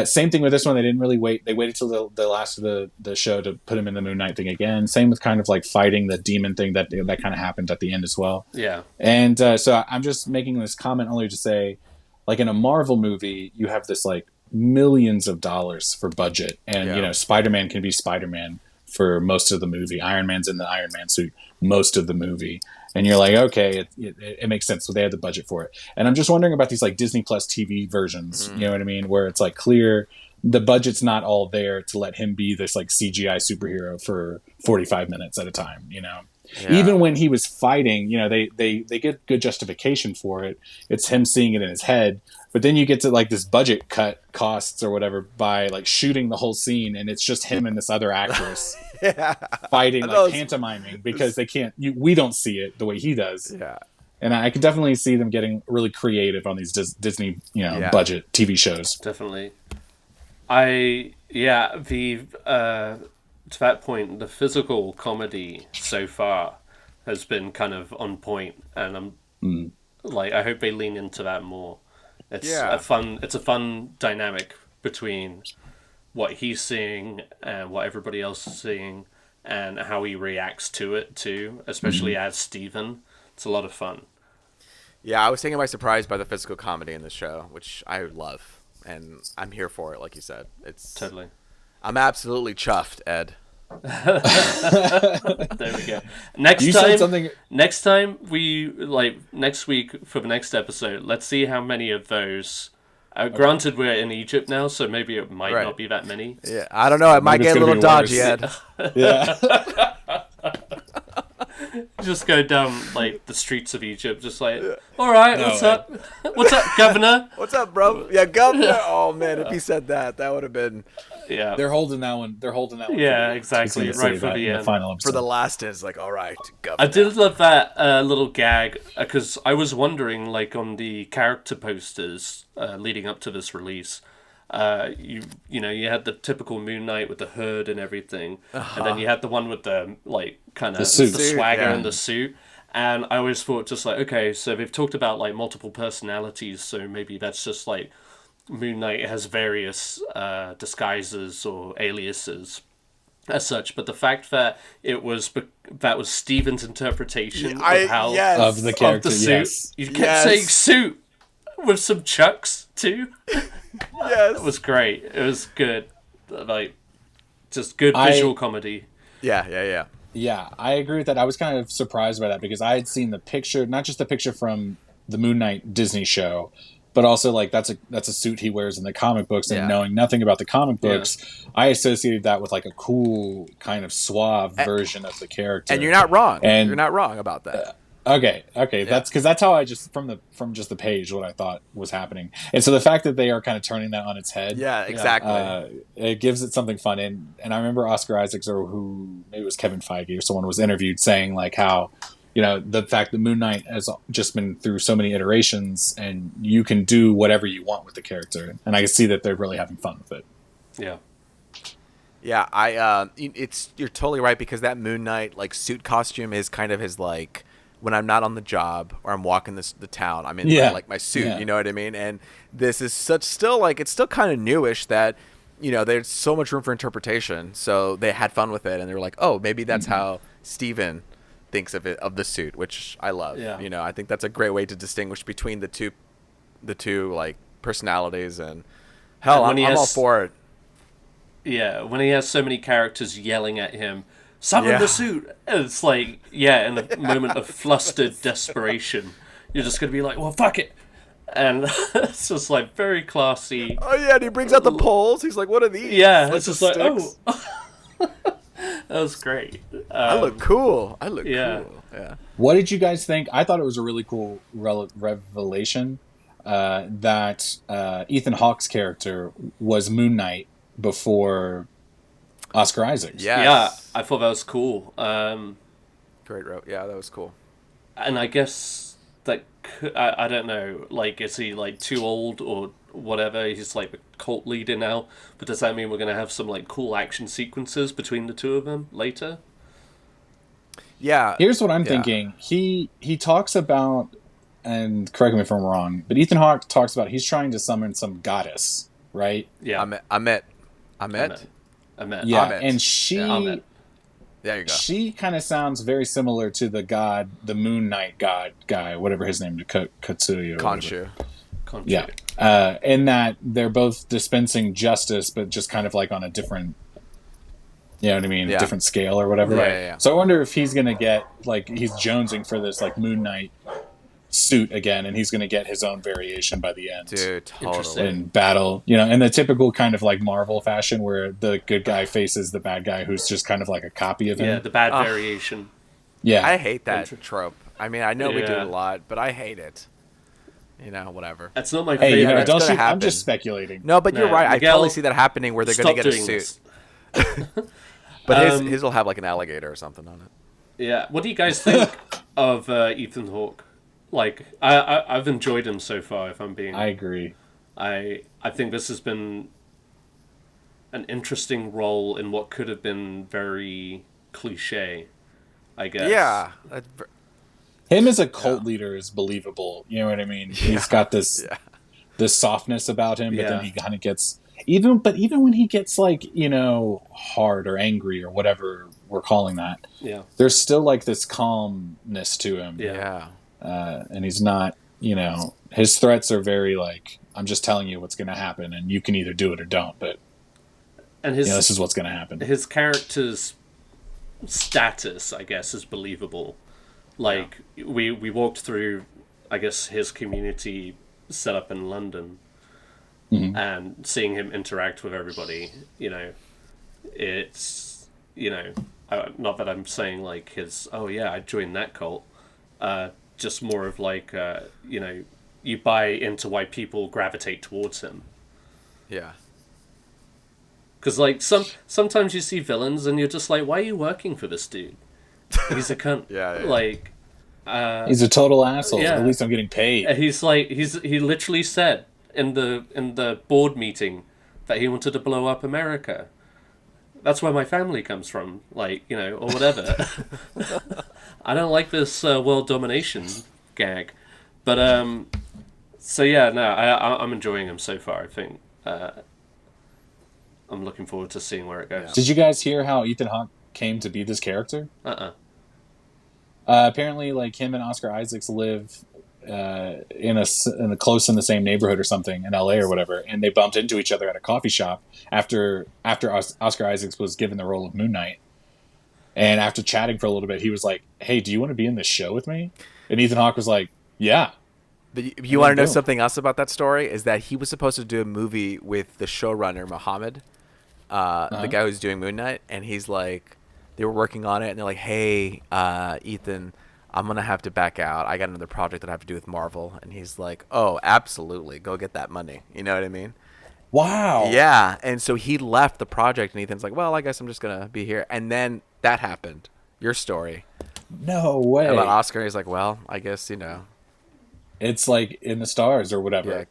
Same thing with this one. They didn't really wait. They waited till the last of the show to put him in the Moon Knight thing again. Same with kind of like fighting the demon thing that kind of happened at the end as well. Yeah. And so I'm just making this comment only to say, like in a Marvel movie, you have this like millions of dollars for budget, and you know Spider-Man can be Spider-Man for most of the movie. Iron Man's in the Iron Man suit most of the movie. And you're like, okay, it makes sense. So they had the budget for it. And I'm just wondering about these like Disney Plus TV versions, you know what I mean? Where it's like clear the budget's not all there to let him be this like CGI superhero for 45 minutes at a time, you know? Yeah. Even when he was fighting, you know, they get good justification for it. It's him seeing it in his head. But then you get to like this budget cut costs or whatever by like shooting the whole scene, and it's just him and this other actress fighting, like pantomiming, because they can't. We don't see it the way he does. Yeah, and I could definitely see them getting really creative on these Disney, you know, budget TV shows. Definitely, to that point, the physical comedy so far has been kind of on point, and I'm like, I hope they lean into that more. It's a fun dynamic between what he's seeing and what everybody else is seeing, and how he reacts to it too, especially as Steven. It's a lot of fun. Yeah, I was taken by surprise by the physical comedy in the show, which I love, and I'm here for it. Like you said, it's totally. I'm absolutely chuffed, Ed. There we go. Next time next week for the next episode, let's see how many of those. Granted, we're in Egypt now, so maybe it might not be that many. Yeah, I don't know. It might get a little dodgy, Ed. Yeah. Just go down like the streets of Egypt, just like, all right, what's up? What's up, governor? What's up, bro? Yeah, governor. Oh man, if he said that, that would have been. Yeah, they're holding that one. Yeah, exactly. Right for the end. Final episode. For the last is like, all right, governor. I did love that little gag because I was wondering, like on the character posters leading up to this release. You had the typical Moon Knight with the hood and everything, and then you had the one with the like kind of the swagger and the suit. And I always thought just like, okay, so they've talked about like multiple personalities, so maybe that's just like Moon Knight has various disguises or aliases as such. But the fact that that was Steven's interpretation of the character, of the suit, you kept saying suit with some chucks too. Yes, it was great. It was good, like just good visual comedy. Yeah. Yeah, I agree with that. I was kind of surprised by that because I had seen the picture, not just the picture from the Moon Knight Disney show, but also like that's a suit he wears in the comic books. And knowing nothing about the comic books, I associated that with like a cool kind of suave version of the character. And you're not wrong. And you're not wrong about that. Okay. That's how I just from just the page what I thought was happening, and so the fact that they are kind of turning that on its head, exactly, it gives it something fun. And I remember Oscar Isaacs or who maybe it was Kevin Feige or someone was interviewed saying like how the fact that Moon Knight has just been through so many iterations and you can do whatever you want with the character, and I can see that they're really having fun with it. Yeah, you're totally right because that Moon Knight like suit costume is kind of his like. When I'm not on the job or I'm walking the town, I'm in my suit, you know what I mean? And this is it's still kind of newish that, there's so much room for interpretation. So they had fun with it and they were like, oh, maybe that's how Steven thinks of it, of the suit, which I love. Yeah. I think that's a great way to distinguish between the two like personalities and hell, I'm all for it. Yeah. When he has so many characters yelling at him, summon the suit. And it's like, in a moment of flustered desperation, you're just going to be like, well, fuck it. And it's just like very classy. Oh, yeah, and he brings out the poles. He's like, what are these? Yeah, it's just like, oh. That was great. I look cool. Cool. Yeah. What did you guys think? I thought it was a really cool revelation that Ethan Hawke's character was Moon Knight before Oscar Isaacs. Yes. Yeah, I thought that was cool. Great route. Yeah, that was cool. And I guess that I don't know. Like, is he like too old or whatever? He's like a cult leader now. But does that mean we're gonna have some like cool action sequences between the two of them later? Yeah. Here's what I'm thinking. He talks about, and correct me if I'm wrong, but Ethan Hawke talks about he's trying to summon some goddess, right? Yeah. Ahmet. Yeah, and she, there you go. She kind of sounds very similar to the Moon Knight god guy, whatever his name, Katsuya. Khonshu. Yeah, in that they're both dispensing justice, but just kind of like on a different, you know what I mean, different scale or whatever. Yeah. So I wonder if he's gonna get like he's jonesing for this like Moon Knight suit again, and he's going to get his own variation by the end. Dude, totally. In battle, in the typical kind of like Marvel fashion where the good guy faces the bad guy who's just kind of like a copy of him. Yeah, the bad variation. Yeah. I hate that trope. I mean, I know we do it a lot, but I hate it. Whatever. That's not my favorite. Hey, don't shoot, I'm just speculating. No, but you're right. Miguel, I totally see that happening where they're going to get a suit. But his will have like an alligator or something on it. Yeah. What do you guys think of Ethan Hawke? Like, I've enjoyed him so far, if I'm being... I agree. I think this has been an interesting role in what could have been very cliche, I guess. Yeah. Him as a cult leader is believable. You know what I mean? He's got this softness about him, but then he kind of gets... Even when he gets, like, hard or angry or whatever we're calling that, there's still, like, this calmness to him. Yeah. And he's not, his threats are very like, I'm just telling you what's going to happen and you can either do it or don't, but this is what's going to happen. His character's status, I guess, is believable. Like we walked through, I guess, his community set up in London, and seeing him interact with everybody. It's not that I'm saying like his. Oh yeah, I joined that cult. Just more of like you buy into why people gravitate towards him. Yeah. Because like sometimes you see villains and you're just like, why are you working for this dude? He's a cunt. Yeah. Like, he's a total asshole. yeah. At least I'm getting paid. He literally said in the board meeting that he wanted to blow up America. That's where my family comes from, like, or whatever. I don't like this world domination gag, but so yeah, no, I'm enjoying him so far. I think I'm looking forward to seeing where it goes. Did you guys hear how Ethan Hawke came to be this character? Apparently, like, him and Oscar Isaacs live in the same neighborhood or something in LA or whatever, and they bumped into each other at a coffee shop after Oscar Isaacs was given the role of Moon Knight. And after chatting for a little bit, he was like, "Hey, do you want to be in this show with me?" And Ethan Hawke was like, "Yeah." But you want to know something else about that story? Is that he was supposed to do a movie with the showrunner Mohammed, the guy who's doing Moon Knight, and he's like, they were working on it, and they're like, "Hey, Ethan, I'm gonna have to back out. I got another project that I have to do with Marvel." And he's like, "Oh, absolutely, go get that money." You know what I mean? Wow. Yeah. And so he left the project, and Ethan's like, "Well, I guess I'm just gonna be here." And then that happened. Your story. No way. About Oscar, he's like, "Well, I guess it's like in the stars or whatever." Yeah,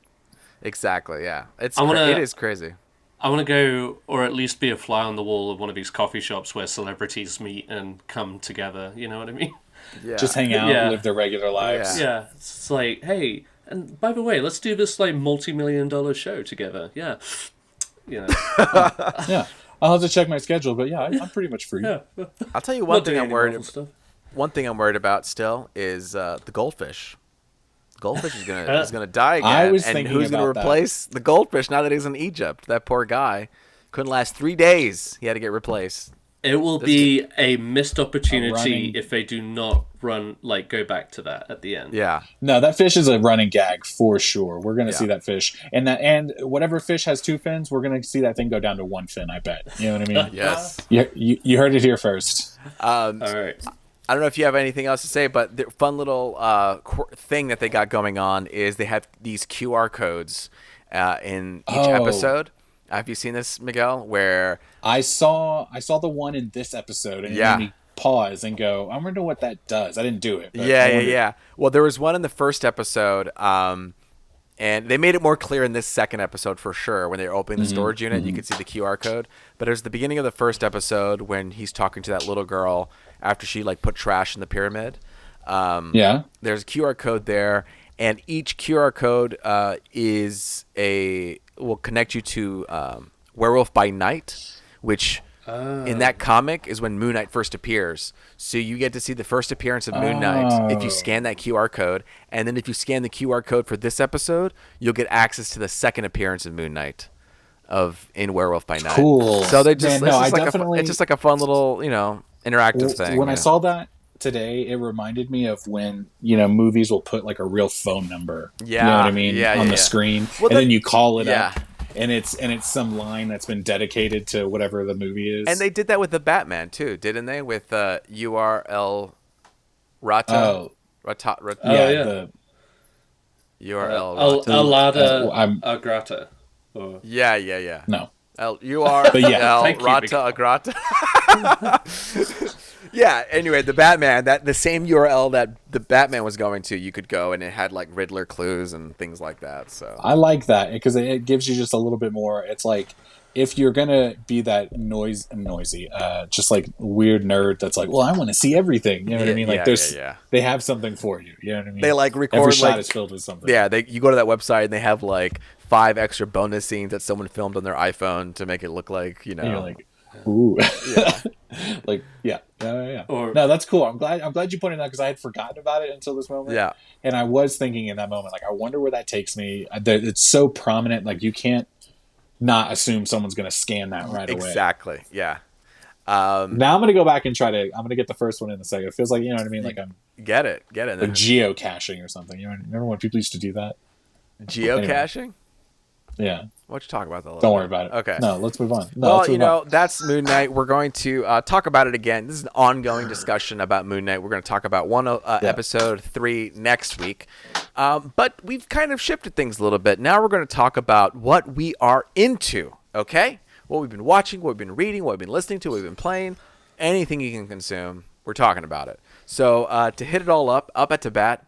exactly. Yeah, it is crazy. I want to go, or at least be a fly on the wall of one of these coffee shops where celebrities meet and come together. You know what I mean? Yeah. Just hang out, and live their regular lives. Yeah, it's like, hey, and by the way, let's do this like multi-million-dollar show together. Yeah, Yeah. I'll have to check my schedule, but yeah, I'm pretty much free. Yeah. I'll tell you one thing I'm worried about still is the goldfish. Goldfish is gonna die again. I was and thinking who's gonna about replace the goldfish now that he's in Egypt? That poor guy couldn't last 3 days. He had to get replaced. It will be a missed opportunity if they do not go back to that at the end. Yeah. No, that fish is a running gag for sure. We're gonna see that fish, and whatever fish has 2 fins, we're gonna see that thing go down to 1 fin. I bet. You know what I mean? Yes. You heard it here first. All right. I don't know if you have anything else to say, but the fun little thing that they got going on is they have these QR codes in each episode. Have you seen this, Miguel? Where I saw the one in this episode, and it made me pause and go, "I wonder what that does." I didn't do it. But yeah. Well, there was one in the first episode, and they made it more clear in this second episode for sure. When they were opening the storage unit, you could see the QR code. But it was the beginning of the first episode when he's talking to that little girl after she put trash in the pyramid. There's a QR code there, and each QR code will connect you to Werewolf by Night, which in that comic is when Moon Knight first appears. So you get to see the first appearance of Moon Knight if you scan that QR code, and then if you scan the QR code for this episode, you'll get access to the second appearance of Moon Knight in Werewolf by Night. Cool. So they just Man, it's just like a fun little interactive thing. When I saw that today, it reminded me of when movies will put a real phone number. Yeah, you know what I mean, on the screen, and then you call it up, and it's some line that's been dedicated to whatever the movie is. And they did that with the Batman too, didn't they? With URL Rata. The URL Alada Grata. Yeah. No. URL Rata Agrata. Yeah, anyway, the Batman, the same URL that the Batman was going to, you could go, and it had Riddler clues and things like that. So I like that because it gives you just a little bit more. It's like, if you're gonna be that noisy, just weird nerd that's well, I want to see everything. You know what I mean? They have something for you. You know what I mean? They record every shot is filled with something. Yeah, you go to that website and they have 5 extra bonus scenes that someone filmed on their iPhone to make it look like. And you're like, ooh, yeah. No, that's cool. I'm glad you pointed that because I had forgotten about it until this moment. Yeah, and I was thinking in that moment, I wonder where that takes me. It's so prominent, you can't not assume someone's going to scan that right away. Exactly. Yeah. Now I'm gonna go back and I'm gonna get the first one in a second. It feels like, you know what I mean, like I'm Get it. like geocaching or something. You know, remember when people used to do that? Geocaching? Anyway, yeah. Why don't you talk about that? Don't worry about it. Okay. No, let's move on. That's Moon Knight. We're going to talk about it again. This is an ongoing discussion about Moon Knight. We're going to talk about episode 3 next week. But we've kind of shifted things a little bit. Now we're going to talk about what we are into, okay? What we've been watching, what we've been reading, what we've been listening to, what we've been playing. Anything you can consume, we're talking about it. So to hit it all up at to bat,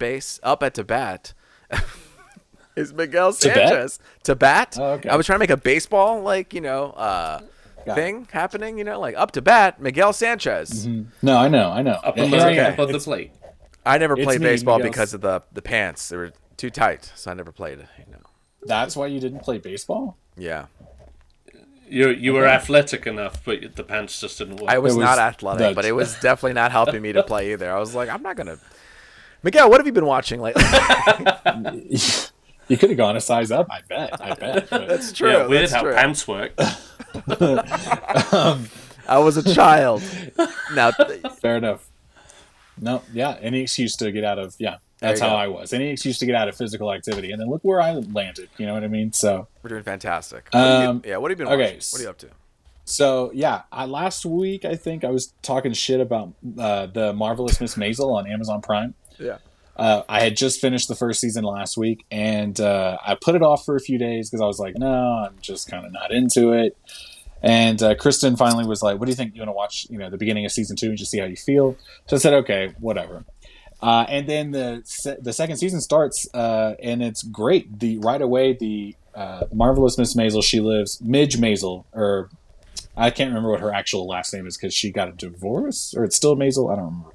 is Miguel Sanchez. To bat? Oh, okay. I was trying to make a baseball, thing happening, like up to bat, Miguel Sanchez. Mm-hmm. No, I know. Up on the plate. I never played baseball Miguel. because of the pants. They were too tight, so I never played it. That's why you didn't play baseball? Yeah. You were athletic enough, but the pants just didn't work. I was not athletic, but it was definitely not helping me to play either. I was like, I'm not going to... Miguel, what have you been watching lately? You could have gone a size up, I bet. That's true. Yeah, weird That's how true. pants work. I was a child. Now, Fair enough. No, yeah, any excuse to get out of... Yeah, that's how I was. Any excuse to get out of physical activity. And then look where I landed, you know what I mean? So we're doing fantastic. What have you been watching? What are you up to? So, last week, I think I was talking shit about the Marvelous Miss Maisel on Amazon Prime. Yeah. I had just finished the first season last week, and I put it off for a few days because I was like, no, I'm just kind of not into it. And Kristen finally was like, what do you think? You want to watch, the beginning of season 2 and just see how you feel? So I said, okay, whatever. And then the second season starts, and it's great. Right away, the Marvelous Miss Maisel, Midge Maisel, or I can't remember what her actual last name is because she got a divorce, or it's still Maisel. I don't remember.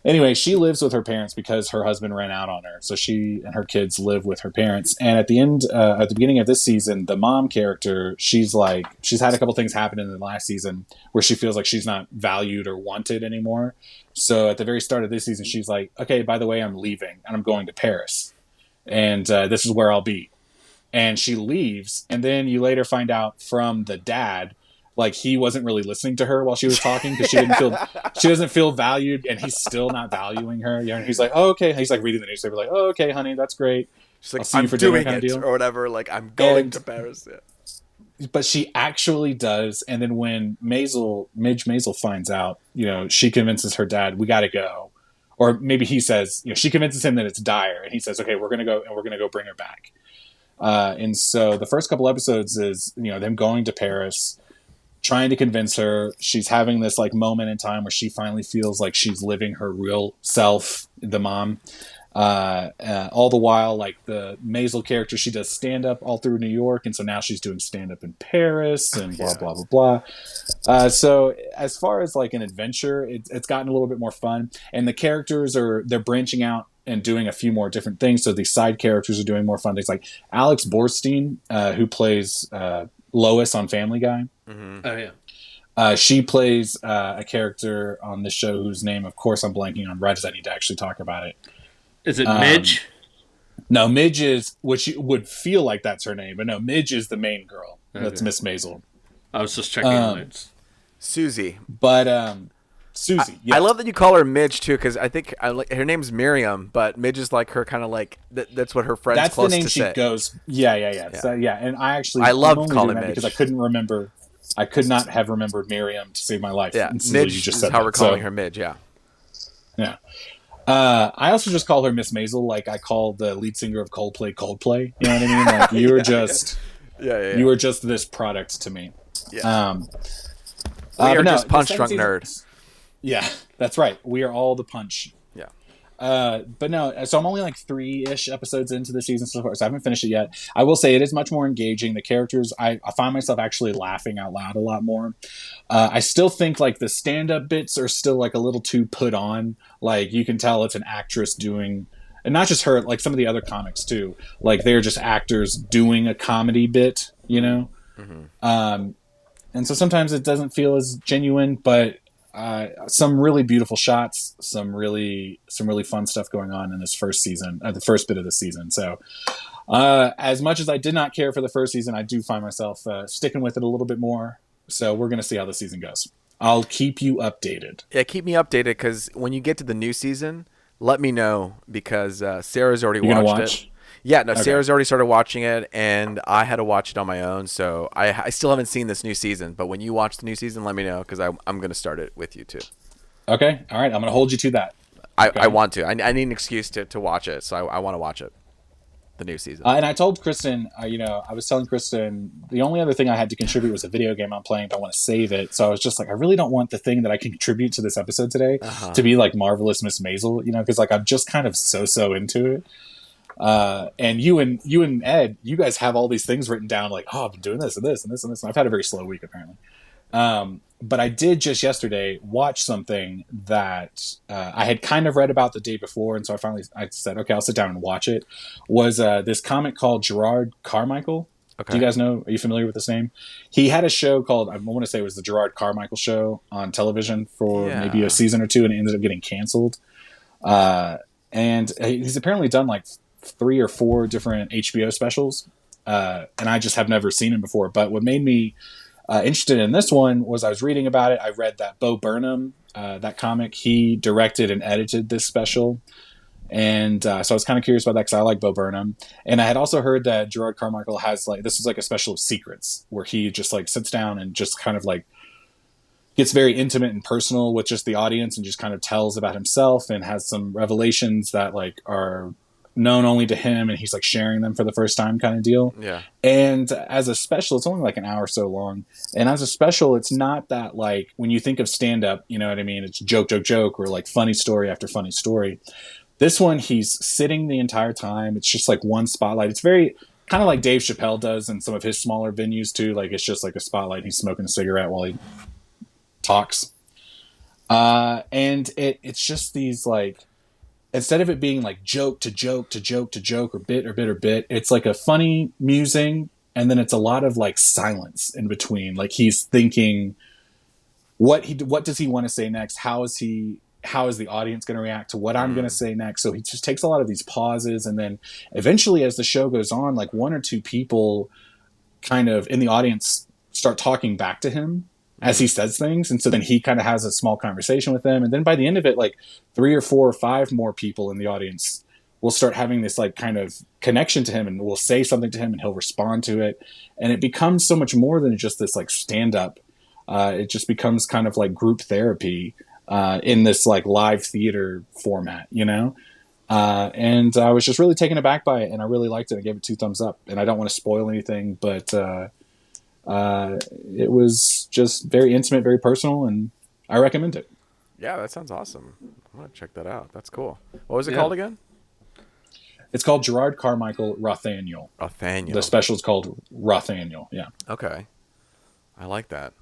Anyway, she lives with her parents because her husband ran out on her. So she and her kids live with her parents. And at the beginning of this season, the mom character, she's had a couple things happen in the last season where she feels like she's not valued or wanted anymore. So at the very start of this season, she's like, okay, by the way, I'm leaving and I'm going to Paris. And this is where I'll be. And she leaves. And then you later find out from the dad, like he wasn't really listening to her while she was talking because she doesn't feel valued, and he's still not valuing her. And he's like, oh, okay. And he's like reading the newspaper, like, oh, okay, honey, that's great. She's like, I'm doing it, kind of deal. Or whatever. Like, I'm going to Paris. Yeah. But she actually does. And then when Midge Maisel finds out, she convinces her dad, we got to go. Or maybe he says, she convinces him that it's dire, and he says, okay, we're going to go, and we're going to go bring her back. And so the first couple episodes is, them going to Paris, trying to convince her. She's having this moment in time where she finally feels like she's living her real self, the mom. All the while, the Maisel character, she does stand-up all through New York, and so now she's doing stand-up in Paris, and blah, blah, blah, blah. So as far as an adventure, it's gotten a little bit more fun, and the characters they're branching out and doing a few more different things, so the side characters are doing more fun things, like Alex Borstein, who plays Lois on Family Guy. Mm-hmm. Oh, yeah. She plays a character on this show whose name, of course, I'm blanking on right as I need to actually talk about it. Is it Midge? No, Midge is, which would feel like that's her name, but no, Midge is the main girl. Okay. That's Miss Maisel. I was just checking notes. Susie. But Susie. Yes. I love that you call her Midge too, because I think her name's Miriam, but Midge is her kind of that's what her friends that's close the name to she say. goes. Yeah. So, and I love calling Midge because I couldn't remember. I could not have remembered Miriam to save my life. Yeah, Midge just is how we're calling her Midge. Yeah. Yeah. I also just call her Miss Maisel, like I call the lead singer of Coldplay. You know what I mean? You were just, you were just this product to me. Yeah. We are just punch drunk nerds. Yeah, that's right. We are all the punch. Yeah. But no, so I'm only 3-ish episodes into the season so far, so I haven't finished it yet. I will say it is much more engaging. The characters, I find myself actually laughing out loud a lot more. I still think the stand-up bits are still a little too put on. You can tell it's an actress doing, and not just her, some of the other comics too. They're just actors doing a comedy bit, Mm-hmm. And so sometimes it doesn't feel as genuine, but some really beautiful shots, some really fun stuff going on in this first season, the first bit of the season. So as much as I did not care for the first season, I do find myself sticking with it a little bit more. So we're gonna see how the season goes. I'll keep you updated. Yeah, keep me updated because when you get to the new season, let me know because Sarah's already You're gonna watched it. watch? Yeah, no, Okay. Sarah's already started watching it, and I had to watch it on my own. So I still haven't seen this new season. But when you watch the new season, let me know because I'm going to start it with you too. Okay. All right. I'm gonna hold you to that. Okay. I want to. I need an excuse to watch it, so I want to watch it. The new season. And I told Kristen, I was telling Kristen the only other thing I had to contribute was a video game I'm playing, but I want to save it. So I was just like, I really don't want the thing that I can contribute to this episode today to be like Marvelous Miss Maisel, because like I'm just kind of so into it. And you and Ed, you guys have all these things written down, like, oh, I've been doing this and this and this and this. And I've had a very slow week apparently. But I did just yesterday watch something that I had kind of read about the day before, and so I said, okay, I'll sit down and watch it. Was this comic called Gerard Carmichael? Okay. Do you guys know? Are you familiar with this name? He had a show called, I want to say it was the Gerard Carmichael Show on television for maybe a season or two, and it ended up getting canceled. And he's apparently done like 3 or 4 different HBO specials, and I just have never seen him before. But what made me interested in this one was I was reading about it. I read that Bo Burnham, that comic, he directed and edited this special. And so I was kind of curious about that because I like Bo Burnham. And I had also heard that Gerard Carmichael has this is like a special of secrets where he just like sits down and just kind of like gets very intimate and personal with just the audience and just kind of tells about himself and has some revelations that like are known only to him, and he's like sharing them for the first time kind of deal. Yeah. And as a special, it's only like an hour or so long. And as a special, it's not that like when you think of stand up, you know what I mean? It's joke or like funny story after funny story. This one, he's sitting the entire time. It's just like one spotlight. It's very kind of like Dave Chappelle does in some of his smaller venues too. Like it's just like a spotlight. He's smoking a cigarette while he talks. And it's just these like, instead of it being like joke to joke or bit, it's like a funny musing, and then it's a lot of like silence in between. Like he's thinking, what does he want to say next? How is the audience going to react to what I'm going to say next? So he just takes a lot of these pauses, and then eventually, as the show goes on, like 1 or 2 people kind of in the audience start talking back to him as he says things. And so then he kind of has a small conversation with them. And then by the end of it, like 3 or 4 or 5 more people in the audience will start having this like kind of connection to him and will say something to him and he'll respond to it. And it becomes so much more than just this like stand up. It just becomes kind of like group therapy in this like live theater format, and I was just really taken aback by it, and I really liked it. I gave it 2 thumbs up, and I don't want to spoil anything, but it was just very intimate, very personal, and I recommend it. Yeah, that sounds awesome. I'm going to check that out. That's cool. What was it called again? It's called Gerard Carmichael Rothaniel. Rothaniel. The special is called Rothaniel. Yeah. Okay. I like that.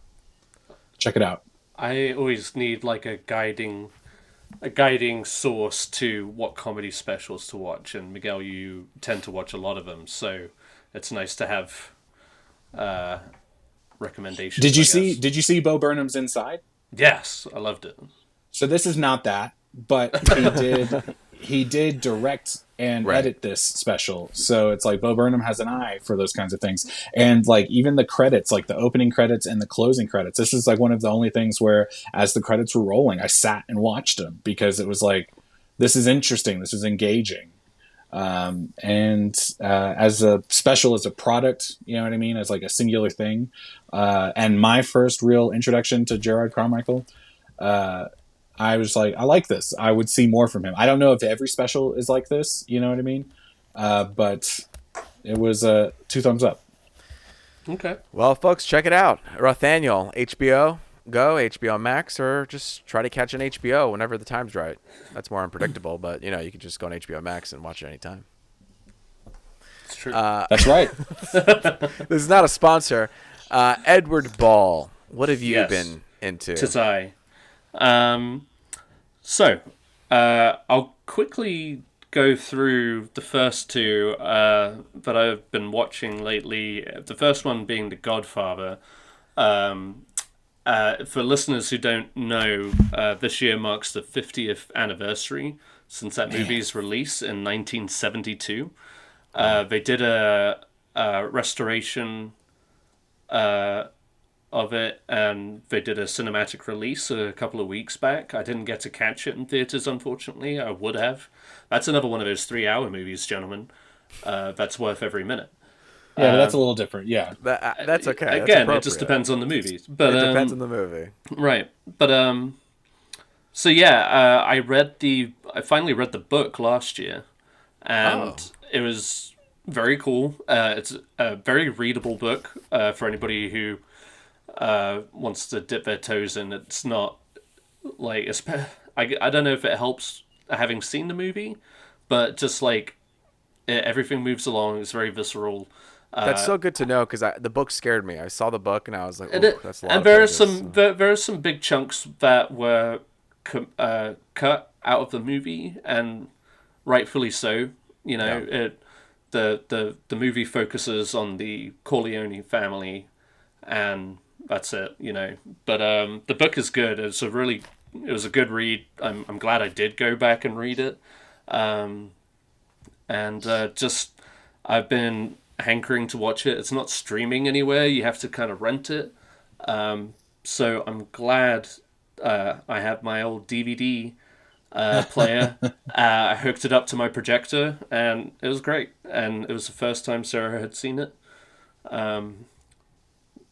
Check it out. I always need like a guiding source to what comedy specials to watch, and Miguel, you tend to watch a lot of them, so it's nice to have recommendations. Did you see Bo Burnham's Inside? Yes, I loved it. So this is not that, but he did direct and edit this special. So it's like Bo Burnham has an eye for those kinds of things. And like even the credits, like the opening credits and the closing credits, this is like one of the only things where as the credits were rolling, I sat and watched them because it was like, this is interesting. This is engaging. As a special, as a product, you know what I mean? As like a singular thing. And my first real introduction to Gerard Carmichael, I was like, I like this. I would see more from him. I don't know if every special is like this, you know what I mean? But it was 2 thumbs up. Okay. Well, folks, check it out. Rothaniel, HBO Go, HBO Max, or just try to catch an HBO whenever the time's right. That's more unpredictable, but you can just go on HBO Max and watch it anytime. It's true. That's right. This is not a sponsor. Edward Ball, what have you been into? Tis I. So, I'll quickly go through the first 2 that I've been watching lately. The first one being The Godfather. For listeners who don't know, this year marks the 50th anniversary since that movie's release in 1972. They did a restoration of it, and they did a cinematic release a couple of weeks back. I didn't get to catch it in theaters, unfortunately. I would have. That's another one of those 3-hour movies, gentlemen. That's worth every minute. Yeah, but that's a little different. Yeah, that's okay. Again, it just depends on the movie. But it depends on the movie, right? But so yeah, I finally read the book last year, and it was very cool. It's a very readable book for anybody who wants to dip their toes in. It's not like I don't know if it helps having seen the movie, but just like everything moves along. It's very visceral. That's so good to know, because the book scared me. I saw the book and I was like, that's a lot. And there are some big chunks that were cut out of the movie, and rightfully so. You know, the movie focuses on the Corleone family, and that's it. You know, but the book is good. It was a good read. I'm glad I did go back and read it, and I've been hankering to watch it. It's not streaming anywhere. You have to kind of rent it. So I'm glad I have my old DVD player. I hooked it up to my projector, and it was great. And it was the first time Sarah had seen it,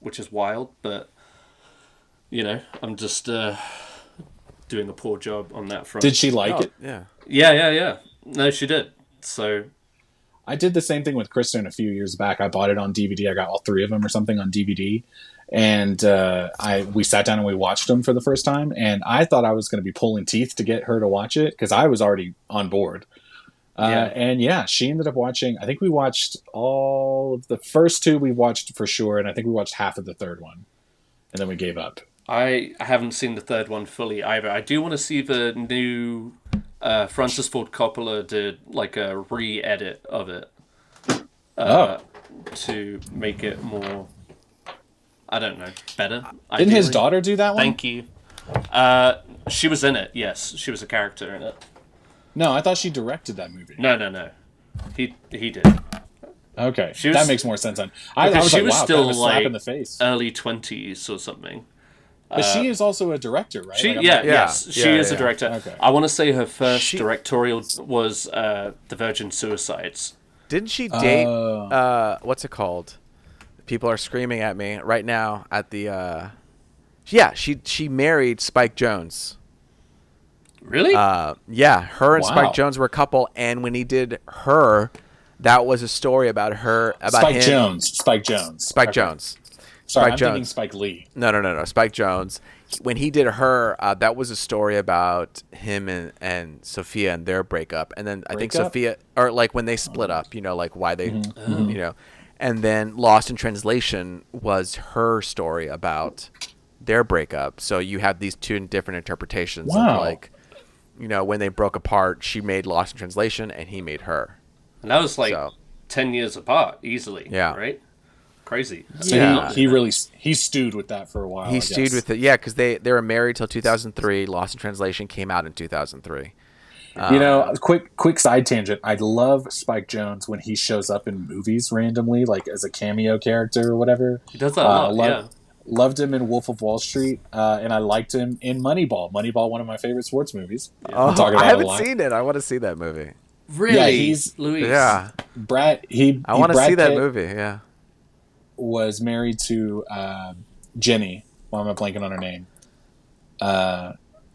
which is wild. But, you know, I'm just doing a poor job on that front. Did she like it? Yeah. Yeah. No, she did. So I did the same thing with Kristen a few years back. I bought it on DVD. I got all 3 of them or something on DVD. And we sat down and we watched them for the first time. And I thought I was going to be pulling teeth to get her to watch it, because I was already on board. And yeah, she ended up watching. I think we watched all of the first 2 we watched for sure. And I think we watched half of the third one. And then we gave up. I haven't seen the third one fully either. I do want to see the new... Francis Ford Coppola did like a re-edit of it to make it more, I don't know, better. Didn't his daughter do that one? Thank you. She was in it. Yes, she was a character in it. No, I thought she directed that movie. No. He did. Okay, that makes more sense then. I was she like, was wow, still kind of a slap in the face. Early 20s or something. But she is also a director, right? She is a director. Okay. I want to say her first directorial was The Virgin Suicides. Didn't she date? What's it called? People are screaming at me right now at the. Yeah, she married Spike Jonze. Really? Yeah, her and Spike Jonze were a couple, and when he did her, that was a story about her Spike Jonze. Spike Jonze. Sorry, I'm thinking Spike Lee. No. Spike Jonze. When he did her, that was a story about him and Sophia and their breakup. And then I think Sophia, or like when they split up, you know, like why they, you know. And then Lost in Translation was her story about their breakup. So you have these 2 different interpretations of like, you know, when they broke apart, she made Lost in Translation and he made her. And that was like 10 years apart, easily. Yeah. Right? Crazy. So he stewed with that for a while. He stewed with it, yeah, because they were married till 2003. Lost in Translation came out in 2003. You know, quick side tangent. I love Spike Jonze when he shows up in movies randomly, like as a cameo character or whatever. He does that a lot. Loved him in Wolf of Wall Street, and I liked him in Moneyball. Moneyball, one of my favorite sports movies. I haven't seen it. I want to see that movie. Really? Yeah, he's Luis. Yeah, Brad. I want to see that movie. Yeah. Was married to Jenny. Why am I blanking on her name?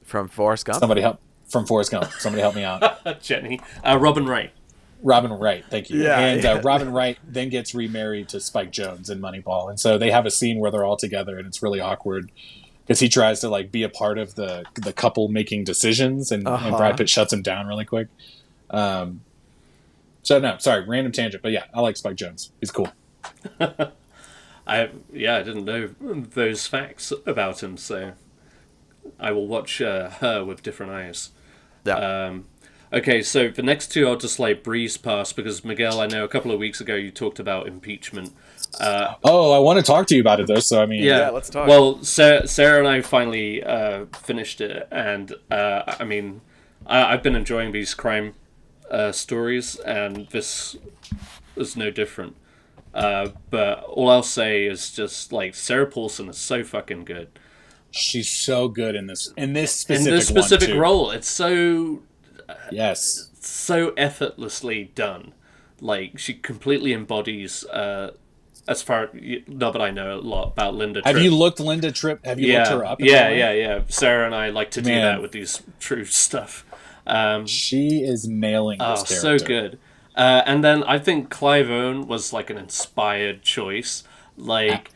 From Forrest Gump? From Forrest Gump. Somebody help me out. Jenny. Robin Wright. Robin Wright, thank you. Yeah, and Robin Wright then gets remarried to Spike Jonze in Moneyball. And so they have a scene where they're all together, and it's really awkward because he tries to like be a part of the couple making decisions, and Brad Pitt shuts him down really quick. So no, sorry, random tangent. But yeah, I like Spike Jonze. He's cool. I didn't know those facts about him, so I will watch her with different eyes. Yeah. Okay, so the next 2 I'll just like breeze past because Miguel, I know a couple of weeks ago you talked about Impeachment. I want to talk to you about it though. So I mean, yeah, let's talk. Well, Sarah and I finally finished it, and I mean, I've been enjoying these crime stories, and this is no different. But all I'll say is just like Sarah Paulson is so fucking good. She's so good in this specific one too. role. It's so yes, so effortlessly done. Like she completely embodies. As far not that I know a lot about Linda Tripp. Have you looked Linda Tripp? Have you looked her up? Yeah. Sarah and I like to do that with these true stuff. She is nailing this character. So good. And then I think Clive Owen was like an inspired choice. Like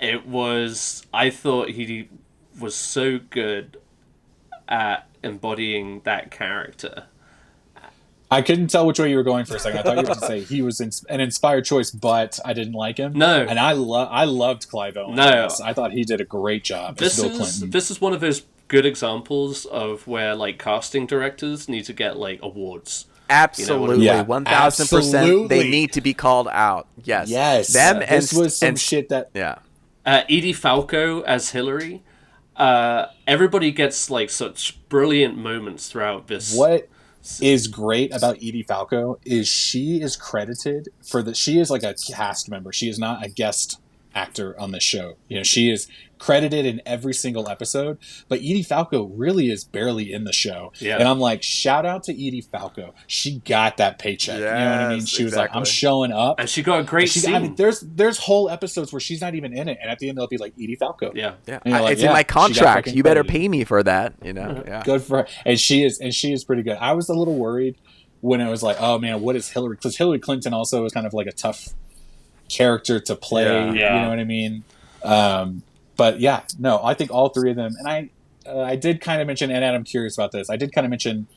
it was. I thought he was so good at embodying that character. I couldn't tell which way you were going for a second. I thought you were going to say he was an inspired choice, but I didn't like him. No. And I loved Clive Owen. No. I thought he did a great job as Bill Clinton. This is one of those good examples of where like casting directors need to get like awards. Absolutely, 1000%. They need to be called out. Yes. Them and this was some shit that. Yeah. Edie Falco as Hillary. Everybody gets like such brilliant moments throughout this. What is great about Edie Falco is she is credited for that. She is like a cast member. She is not a guest actor on this show. You know, she is credited in every single episode, but Edie Falco really is barely in the show. Yeah. And I'm like, shout out to Edie Falco. She got that paycheck. Yes, you know what I mean? She was like, I'm showing up. And she got a great scene. I mean, there's whole episodes where she's not even in it, and at the end they'll be like, Edie Falco. Yeah. Like, it's in my contract. You better pay me for that, you know? Mm-hmm. Yeah. Good for her. And she is pretty good. I was a little worried when it was like, oh man, what is Hillary? Because Hillary Clinton also is kind of like a tough character to play. Yeah. You know what I mean? But yeah, no, I think all three of them, and I did kind of mention, and I'm curious about this, I did kind of mention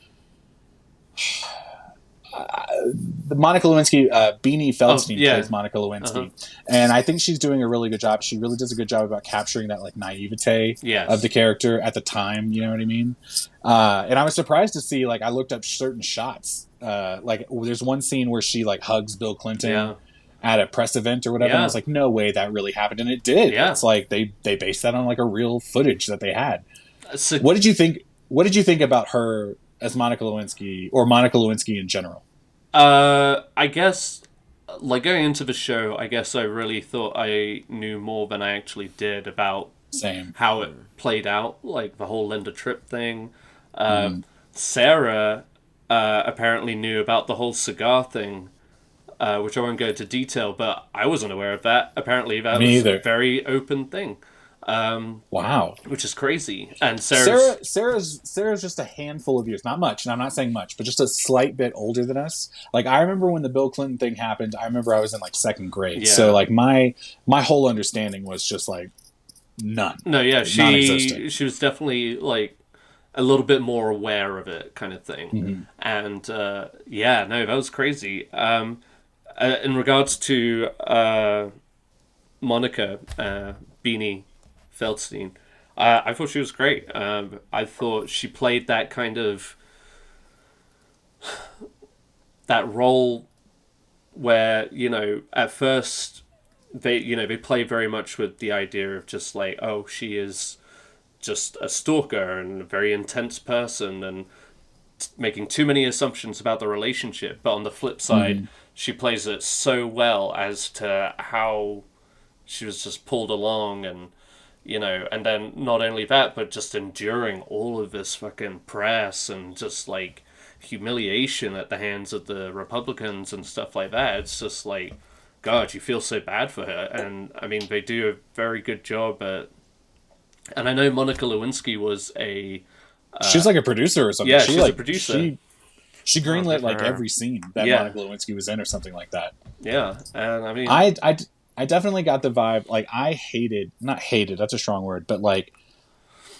the Monica Lewinsky, Beanie Feldstein plays Monica Lewinsky, and I think she's doing a really good job. She really does a good job about capturing that like naivete of the character at the time, you know what I mean? And I was surprised to see, like, I looked up certain shots, like there's one scene where she like hugs Bill Clinton at a press event or whatever. And I was like, no way that really happened. And it did. Yeah. It's like they based that on like a real footage that they had. So, what did you think about her as Monica Lewinsky, or Monica Lewinsky in general? I guess like going into the show, I guess I really thought I knew more than I actually did about how it played out, like the whole Linda Tripp thing. Sarah apparently knew about the whole cigar thing, which I won't go into detail, but I wasn't aware of that. Apparently that was a very open thing. Wow. Which is crazy. And Sarah's just a handful of years, not much, and I'm not saying much, but just a slight bit older than us. Like, I remember when the Bill Clinton thing happened, I remember I was in like second grade. Yeah. So like my whole understanding was just like none. No, yeah, she was definitely like a little bit more aware of it, kind of thing. Mm-hmm. And that was crazy. In regards to Monica Beanie Feldstein, I thought she was great. I thought she played that kind of that role where, you know, at first they play very much with the idea of just like, oh, she is just a stalker and a very intense person and making too many assumptions about the relationship. But on the flip side, she plays it so well as to how she was just pulled along, and you know, and then not only that, but just enduring all of this fucking press and just like humiliation at the hands of the Republicans and stuff like that. It's just like, God, you feel so bad for her. And I mean, they do a very good job at. And I know Monica Lewinsky was a. She's like a producer or something. Yeah, she's a producer. She greenlit like every scene that Monica Lewinsky was in or something like that. Yeah, and I mean, I definitely got the vibe. Like, not hated, that's a strong word, but like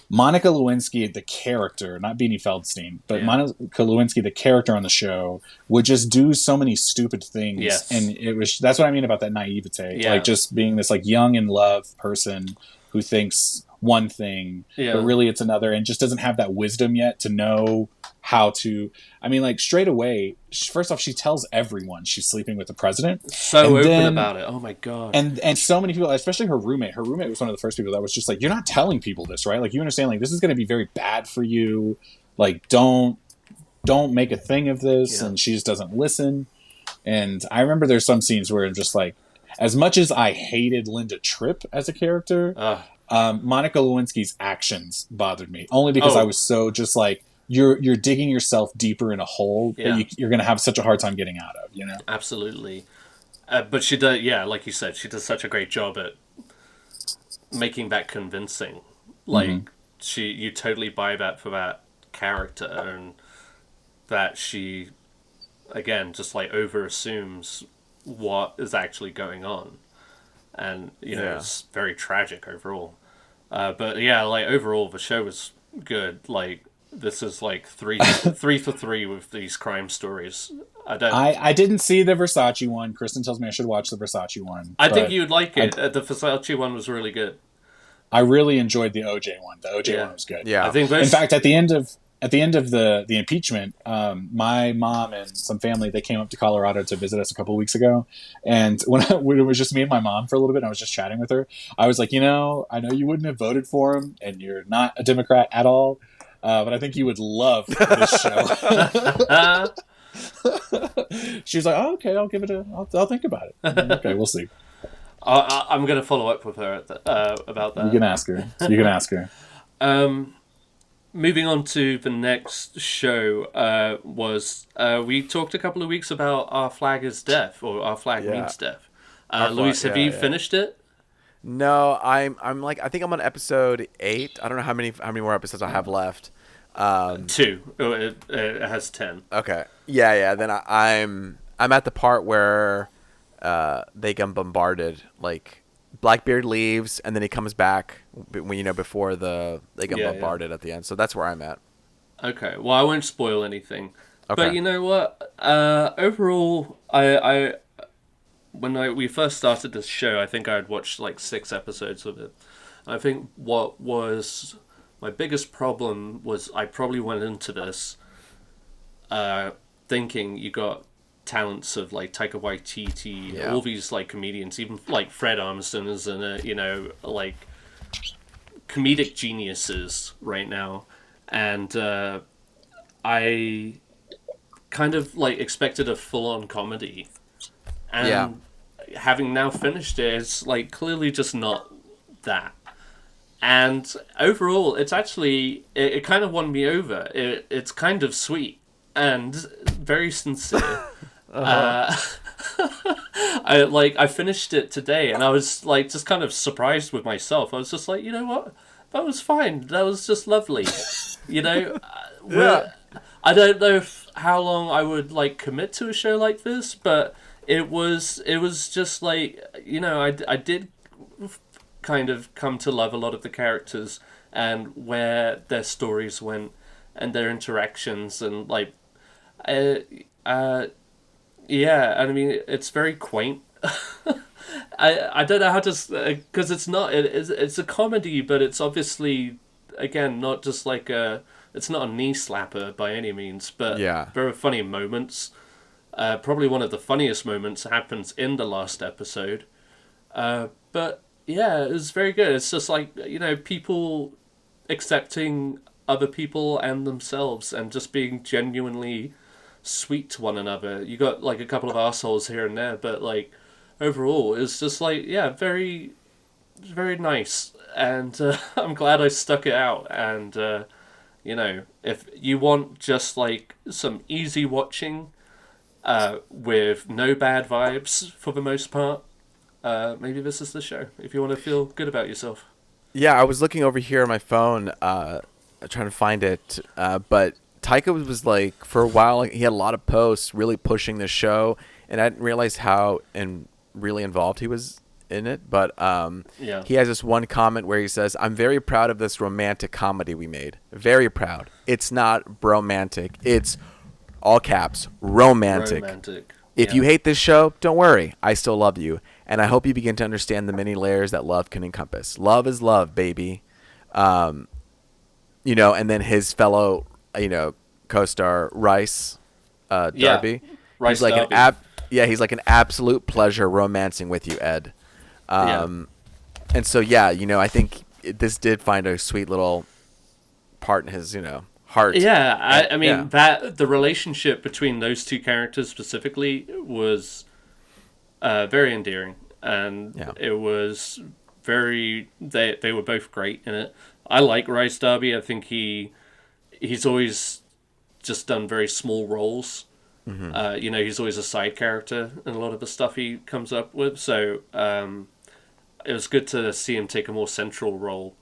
Monica Lewinsky, the character, not Beanie Feldstein, but Monica Lewinsky, the character on the show, would just do so many stupid things. Yes. And that's what I mean about that naivete. Yeah. Like, just being this like young in love person who thinks one thing, but really it's another, and just doesn't have that wisdom yet to know how to. I mean, like, straight away, first off, she tells everyone she's sleeping with the president. So open about it. Oh my God. And so many people, especially her roommate. Her roommate was one of the first people that was just like, you're not telling people this, right? Like, you understand, like, this is going to be very bad for you. Like, don't make a thing of this. Yeah. And she just doesn't listen. And I remember there's some scenes where I'm just like, as much as I hated Linda Tripp as a character, Monica Lewinsky's actions bothered me only because I was so just like, you're digging yourself deeper in a hole that you're going to have such a hard time getting out of, you know? Absolutely. But she does, like you said, she does such a great job at making that convincing. Like, you totally buy that for that character, and that she, again, just like over assumes what is actually going on. And, it's very tragic overall. But yeah, like overall the show was good. Like, this is like three for three with these crime stories. I didn't see the Versace one. Kristen tells me I should watch the Versace one. I think you would like it. The Versace one was really good. I really enjoyed the OJ one. The OJ one was good. Yeah. I think in fact, at the end of the impeachment, my mom and some family, they came up to Colorado to visit us a couple of weeks ago. And when it was just me and my mom for a little bit, and I was just chatting with her, I was like, I know you wouldn't have voted for him, and you're not a Democrat at all, but I think you would love this show. She was like, "Oh, okay, I'll give it I'll think about it." Okay, we'll see. I'm going to follow up with her about that. You can ask her. Moving on to the next show, we talked a couple of weeks about Our Flag is Death, or Our Flag Means Death. Luis, have you finished it? No, I'm like, I think I'm on episode 8. I don't know how many more episodes I have left. 2. It has 10. Okay. Yeah. Then I'm at the part where they get bombarded. Like, Blackbeard leaves, and then he comes back before they get bombarded at the end. So that's where I'm at. Okay. Well, I won't spoil anything. Okay. But you know what? Overall, when we first started this show, I think I had watched like 6 episodes of it. I think what was my biggest problem was I probably went into this thinking you got talents of like Taika Waititi, all these like comedians, even like Fred Armisen is in it, like comedic geniuses right now, and I kind of like expected a full-on comedy, and having now finished it, it's like clearly just not that. And overall, it's actually it kind of won me over. It's kind of sweet and very sincere. I finished it today, and I was like just kind of surprised with myself. I was just like, you know what, that was fine. That was just lovely. I don't know how long I would like commit to a show like this, but it was just like, I did kind of come to love a lot of the characters and where their stories went and their interactions, and like I mean, it's very quaint. I don't know how to, because it's a comedy, but it's obviously, again, not just like it's not a knee slapper by any means, but very funny moments. Probably one of the funniest moments happens in the last episode. But yeah, it was very good. It's just like, people accepting other people and themselves and just being genuinely sweet to one another. You got like a couple of assholes here and there, but like overall it's just like, very, very nice. And I'm glad I stuck it out. And if you want just like some easy watching with no bad vibes for the most part, maybe this is the show if you want to feel good about yourself. I was looking over here on my phone trying to find it, but Taika was like, for a while, he had a lot of posts really pushing the show, and I didn't realize how really involved he was in it. But he has this one comment where he says, "I'm very proud of this romantic comedy we made. Very proud. It's not bromantic. It's all caps romantic. If you hate this show, don't worry. I still love you, and I hope you begin to understand the many layers that love can encompass. Love is love, baby." And then his fellow co-star Rice Darby. Rice he's like Darby. He's like an absolute pleasure romancing with you, Ed. And so I think this did find a sweet little part in his heart. I mean that the relationship between those two characters specifically was very endearing. and Yeah. it was very. They were both great in it. I like Rice Darby. I think he's always just done very small roles. You know, he's always a side character in a lot of the stuff he comes up with. So it was good to see him take a more central role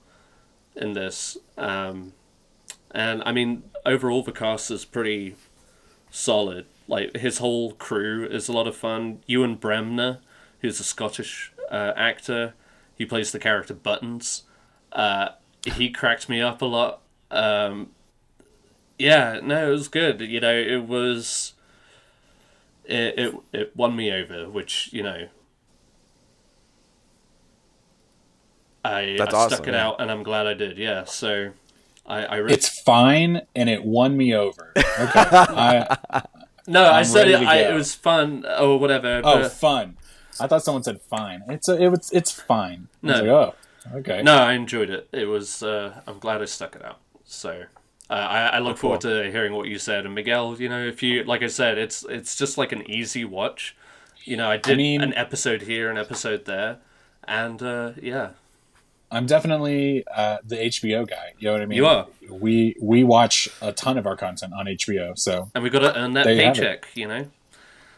in this. And I mean, overall, the cast is pretty solid. Like, his whole crew is a lot of fun. Ewan Bremner, who's a Scottish actor, he plays the character Buttons. He cracked me up a lot. Yeah, no, it was good. You know, it was... It won me over, which, you know... I That's stuck awesome, it yeah. out, and I'm glad I did, yeah. So, I really... It's fine, and it won me over. Okay. No, I said ready to it go. was fun, or whatever. Oh, But fun. I thought someone said fine. It's fine. I was No. like, oh, okay. no, I enjoyed it. It was... I'm glad I stuck it out. So... I look forward to hearing what you said. And Miguel, you know, if you, like I said, it's just like an easy watch. You know, I did an episode here, an episode there, and yeah. I'm definitely the HBO guy. You know what I mean? You are. We watch a ton of our content on HBO, so And we got to earn that There you have paycheck, you know?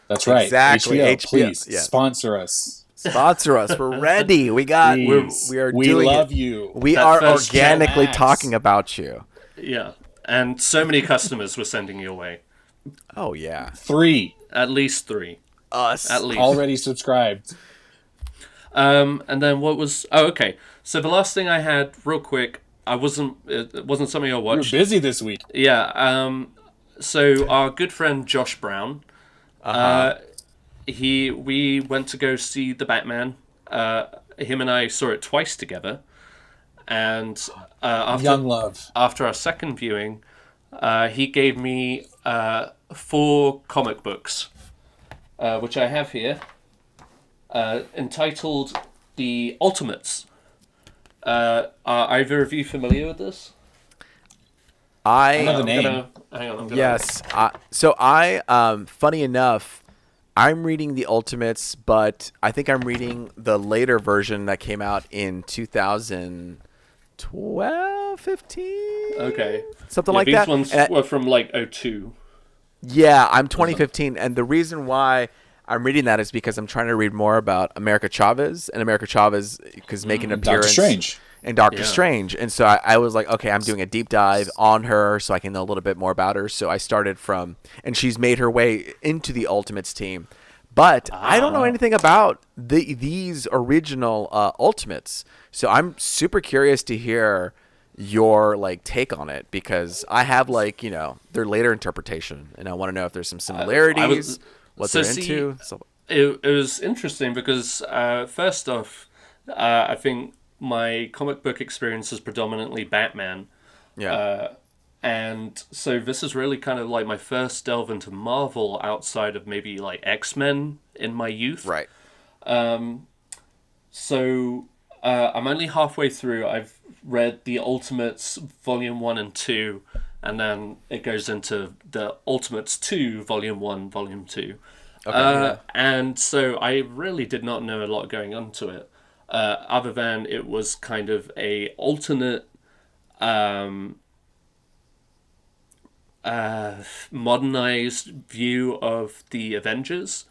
that's right. Exactly. HBO, HBO, please yeah. sponsor us. Sponsor us. We're ready. We got. Please. We are We doing love it. you. We That are first organically Max. talking about you. Yeah. And so many customers were sending your way. Oh yeah. 3 At least 3. Us. At least. already subscribed. And then what was... Oh, okay. So the last thing I had, real quick, it wasn't something I You're watched. busy this week. Yeah. So our good friend Josh Brown, we went to go see the Batman. Him and I saw it twice together, and Young love. after our second viewing, he gave me 4 comic books, which I have here, entitled The Ultimates. Are either of you familiar with this? I know the I'm name. Hang on. Yes. So funny enough, I'm reading the Ultimates, but I think I'm reading the later version that came out in 2012, 15? Okay. Something Yeah, like these that. ones And were from like 02. yeah, I'm 2015. And the reason why I'm reading that is because I'm trying to read more about America Chavez. And America Chavez is making an appearance. Doctor Strange. And Doctor Yeah. Strange. And so I was like, okay, I'm doing a deep dive on her so I can know a little bit more about her. So I started from, and she's made her way into the Ultimates team. But I don't know anything about these original Ultimates. So I'm super curious to hear your like take on it, because I have like, you know, their later interpretation, and I want to know if there's some similarities, what so they're see, into. So, It was interesting because first off, I think my comic book experience is predominantly Batman. yeah. And so this is really kind of like my first delve into Marvel outside of maybe like X-Men in my youth. Right. So I'm only halfway through. I've read the Ultimates Volume 1 and 2, and then it goes into the Ultimates 2 Volume 1, Volume 2. And so I really did not know a lot going into it, other than it was kind of a alternate modernized view of the Avengers.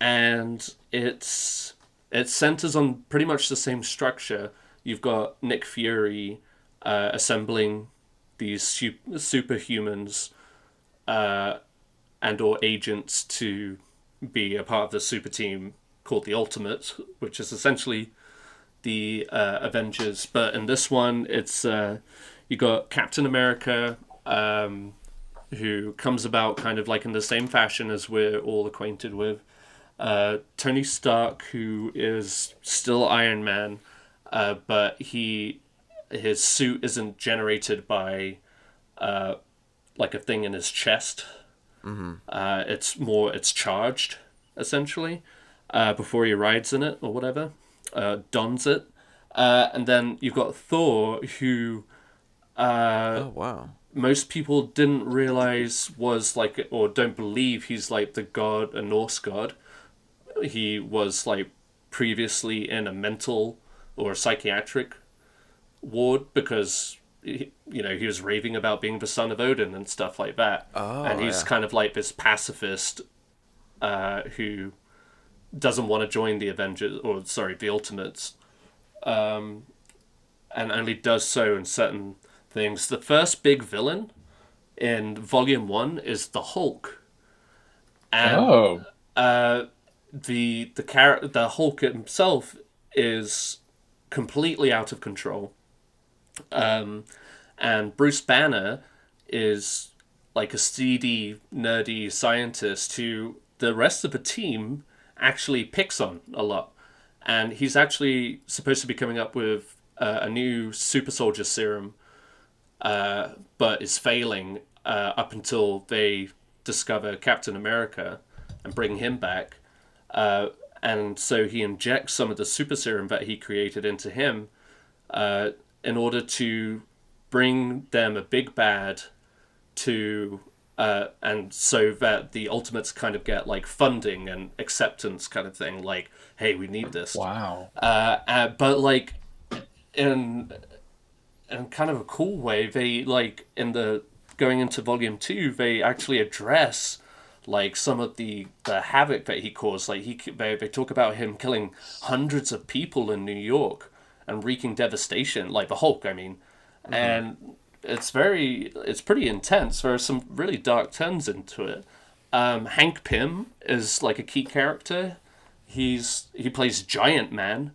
And it centers on pretty much the same structure. You've got Nick Fury assembling these superhumans and or agents to be a part of the super team called the Ultimate, which is essentially the Avengers. But in this one, it's you got Captain America, who comes about kind of like in the same fashion as we're all acquainted with. Tony Stark, who is still Iron Man, but his suit isn't generated by like a thing in his chest. It's charged essentially before he rides in it or whatever, dons it, and then you've got Thor, who Oh wow. most people didn't realize was like, or don't believe he's like the god, a Norse god. he was like previously in a mental or psychiatric ward because he was raving about being the son of Odin and stuff like that. And he's kind of like this pacifist who doesn't want to join the Avengers, or sorry, the Ultimates, and only does so in certain things. The first big villain in Volume 1 is the Hulk. And the Hulk himself is completely out of control. And Bruce Banner is like a seedy, nerdy scientist who the rest of the team actually picks on a lot. And he's actually supposed to be coming up with a new super soldier serum, but is failing up until they discover Captain America and bring him back. And so he injects some of the super serum that he created into him in order to bring them a big bad to... and so that the Ultimates kind of get like funding and acceptance kind of thing, like, hey, we need this. Wow. But like in kind of a cool way, they like going into Volume 2, they actually address like some of the havoc that he caused. Like they talk about him killing hundreds of people in New York and wreaking devastation, like the Hulk, I mean. Mm-hmm. And it's pretty intense. There are some really dark turns into it. Hank Pym is like a key character. He plays Giant Man,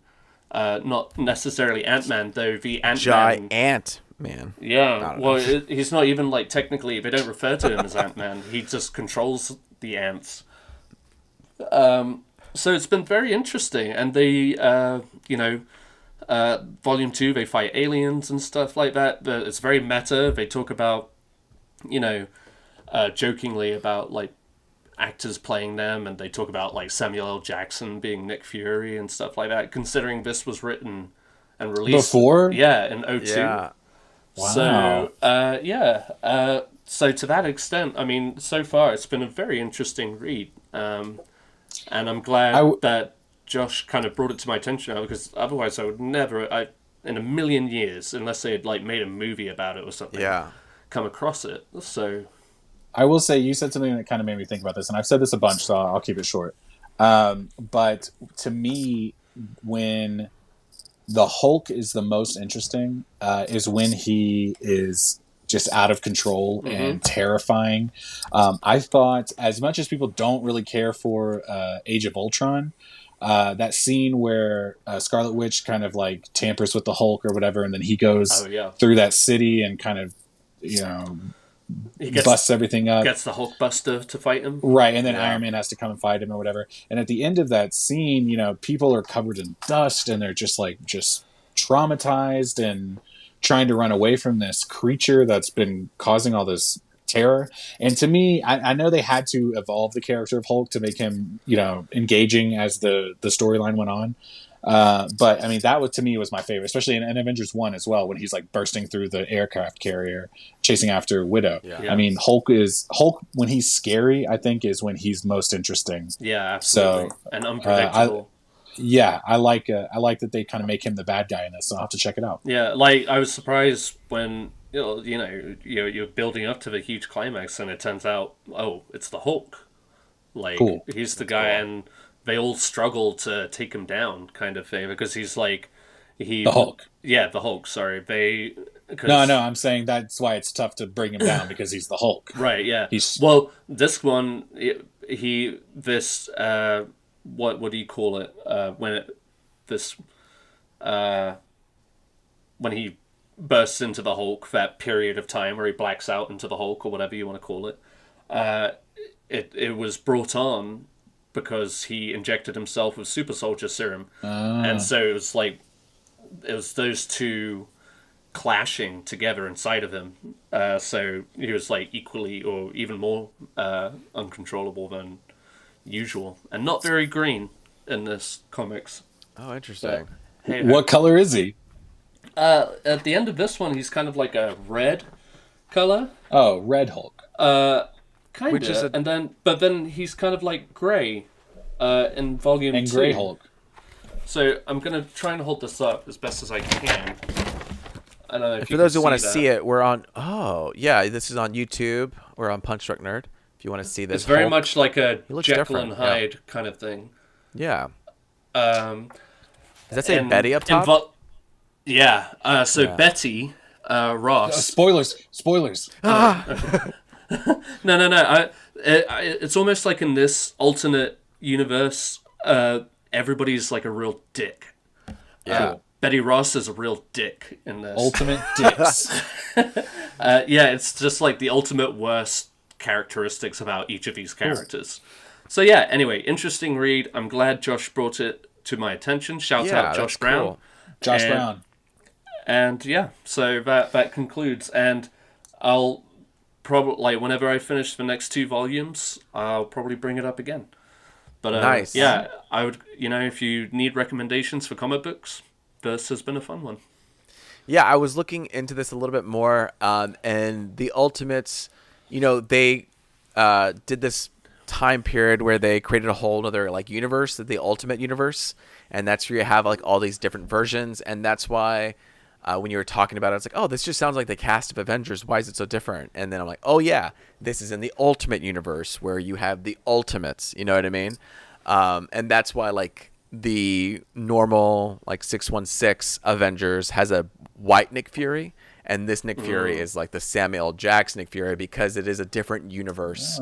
not necessarily Ant-Man, though. The Ant-Man... Giant Man. Yeah, well, he's not even like technically. They don't refer to him as Ant-Man. He just controls the ants. So it's been very interesting, and they, Volume 2, they fight aliens and stuff like that. It's very meta. They talk about, jokingly about like actors playing them, and they talk about like Samuel L. Jackson being Nick Fury and stuff like that, considering this was written and released before? Yeah, in 2002. Yeah. Wow. So, so to that extent, I mean, so far it's been a very interesting read. And I'm glad that Josh kind of brought it to my attention now, because otherwise I would never, in a million years, unless they had like made a movie about it or something, come across it. So I will say, you said something that kind of made me think about this, and I've said this a bunch, so I'll keep it short. But to me, when the Hulk is the most interesting, is when he is just out of control and terrifying. I thought, as much as people don't really care for Age of Ultron, that scene where Scarlet Witch kind of like tampers with the Hulk or whatever, and then he goes through that city and kind of, he busts everything up. Gets the Hulkbuster to fight him. Right, and then Iron Man has to come and fight him or whatever. And at the end of that scene, people are covered in dust and they're just traumatized and trying to run away from this creature that's been causing all this terror. And to me, I know they had to evolve the character of Hulk to make him, engaging as the storyline went on. But I mean, that to me was my favorite, especially in Avengers 1 as well, when he's like bursting through the aircraft carrier, chasing after Widow. Yeah. I mean, Hulk when he's scary, I think, is when he's most interesting. Yeah, absolutely. So, and unpredictable. I like that they kind of make him the bad guy in this, so I'll have to check it out. Yeah, like I was surprised when you're building up to the huge climax, and it turns out, it's the Hulk. Like, cool. He's the guy, and they all struggle to take him down, kind of thing, because he's like the Hulk. Yeah, the Hulk. Sorry, No, I'm saying that's why it's tough to bring him down, because he's the Hulk. Right. Yeah. Well, this one, what do you call it? When he bursts into the Hulk, that period of time where he blacks out into the Hulk, or whatever you want to call it, it was brought on because he injected himself with super soldier serum, and so it was those two clashing together inside of him. So he was like equally or even more uncontrollable than usual, and not very green in this comics. Oh, interesting. What color is he? At the end of this one, he's kind of like a red color. Oh, Red Hulk. Kind of. But then he's kind of like gray In volume And 2. Grey Hulk. So I'm going to try and hold this up as best as I can. I don't know if And you for those can who want to that. see it, we're on. Oh, yeah, this is on YouTube. We're on Punch Drunk Nerd. If you want to see this, It's very Hulk, much like a he looks Jekyll different, and Hyde kind of thing. Yeah. Um, Does that say and Betty up top? So Yeah. Betty Ross. Spoilers. No. It's almost like in this alternate universe, everybody's like a real dick. Yeah. Betty Ross is a real dick in this. Ultimate dicks. It's just like the ultimate worst characteristics about each of these characters. So yeah, anyway, interesting read. I'm glad Josh brought it to my attention. Shout out Josh Brown. Cool. Josh Brown. And yeah, so that concludes. And I'll probably, like, whenever I finish the next 2 volumes, I'll probably bring it up again. But Nice. yeah, I would, if you need recommendations for comic books, this has been a fun one. Yeah, I was looking into this a little bit more, and the Ultimates, they did this time period where they created a whole other like universe, the Ultimate Universe, and that's where you have like all these different versions, and that's why when you were talking about it, it's like, oh, this just sounds like the cast of Avengers. Why is it so different? And then I'm like, oh yeah, this is in the Ultimate Universe where you have the Ultimates. You know what I mean? And that's why like the normal like 616 Avengers has a white Nick Fury, and this Nick Fury is like the Samuel L. Jackson Nick Fury because it is a different universe.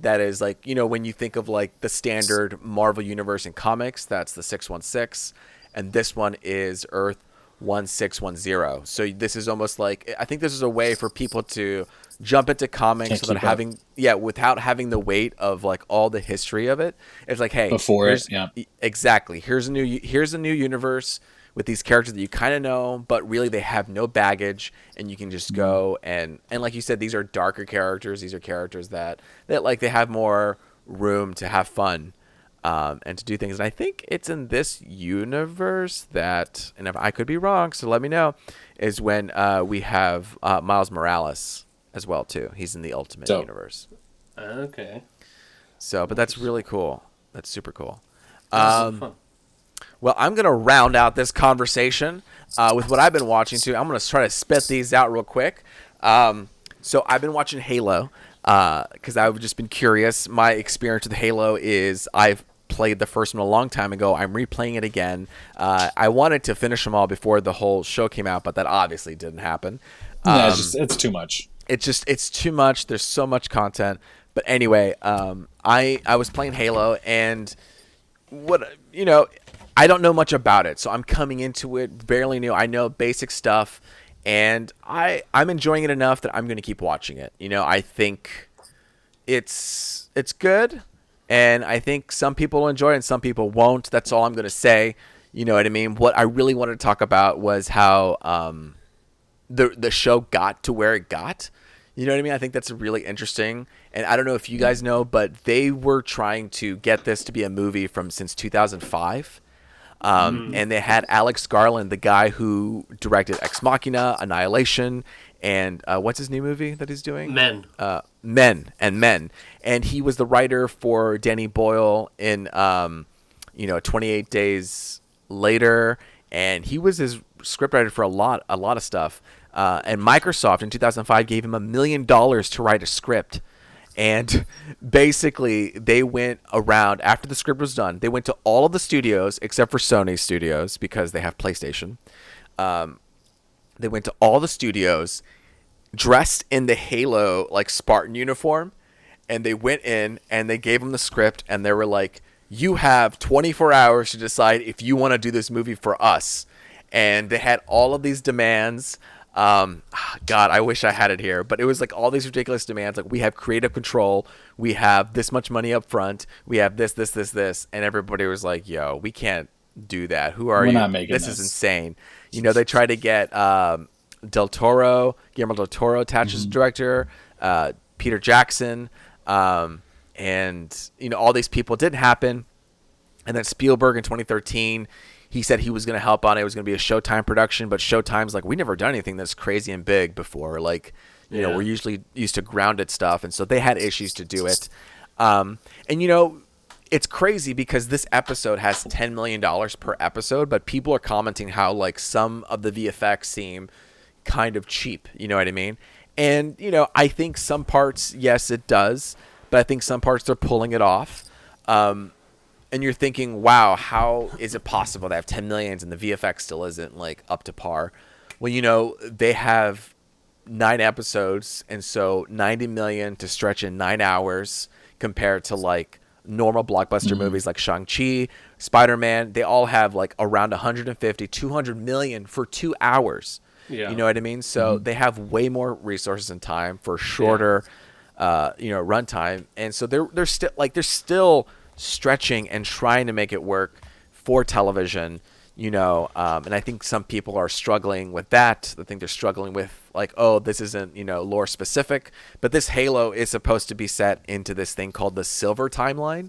That is like, when you think of like the standard Marvel universe in comics, that's the 616, and this one is Earth 1610. So this is almost like, I think this is a way for people to jump into comics without having the weight of like all the history of it. It's like, hey, exactly. Here's a new universe with these characters that you kind of know, but really they have no baggage, and you can just go and like you said, these are darker characters. These are characters that like they have more room to have fun. And to do things. And I think it's in this universe that, and if I could be wrong, so let me know, is when we have Miles Morales as well, too. He's in the Ultimate Universe. Okay. So, but that's really cool. That's super cool. Fun. Well, I'm going to round out this conversation with what I've been watching, too. I'm going to try to spit these out real quick. So I've been watching Halo because I've just been curious. My experience with Halo is I've played the first one a long time ago. I'm replaying it again. I wanted to finish them all before the whole show came out, but that obviously didn't happen. It's too much. It's too much. There's so much content. But anyway, I was playing Halo, and I don't know much about it, so I'm coming into it barely new. I know basic stuff, and I'm enjoying it enough that I'm going to keep watching it. I think it's good. And I think some people will enjoy it and some people won't. That's all I'm going to say. You know what I mean? What I really wanted to talk about was how the show got to where it got. You know what I mean? I think that's really interesting. And I don't know if you guys know, but they were trying to get this to be a movie since 2005. And they had Alex Garland, the guy who directed Ex Machina, Annihilation, and what's his new movie that he's doing? Men. Men. And he was the writer for Danny Boyle in 28 Days Later, and he was his scriptwriter for a lot of stuff. And Microsoft in 2005 gave him $1 million to write a script. And basically, they went around after the script was done. They went to all of the studios except for Sony Studios because they have PlayStation. They went to all the studios dressed in the Halo like Spartan uniform, and they went in and they gave them the script, and they were like, "You have 24 hours to decide if you want to do this movie for us." And they had all of these demands. God, I wish I had it here, but it was like all these ridiculous demands. Like, we have creative control, we have this much money up front, we have this, and everybody was like, "Yo, we can't do that. Who are you? Not making this is insane." They tried to get Guillermo del Toro attached as director, Peter Jackson, and all these people. Didn't happen. And then Spielberg in 2013. He said he was going to help on it. It was going to be a Showtime production, but Showtime's like, we never done anything that's crazy and big before. Like, we're usually used to grounded stuff, and so they had issues to do it. And it's crazy because this episode has $10 million per episode, but people are commenting how like some of the VFX seem kind of cheap. You know what I mean? And, you know, I think some parts, yes, it does, but I think some parts they're pulling it off. And you're thinking, wow, how is it possible they have 10 millions and the VFX still isn't like up to par? Well, you know, they have 9 episodes, and so 90 million to stretch in 9 hours compared to like normal blockbuster movies like Shang-Chi, Spider-Man. They all have like around 150, 200 million for 2 hours. Yeah. You know what I mean? So they have way more resources and time for shorter, you know, runtime. And so they're still stretching and trying to make it work for television, you know, and I think some people are struggling with that. I think they're struggling with like, oh, this isn't, you know, lore specific, but this Halo is supposed to be set into this thing called the Silver timeline,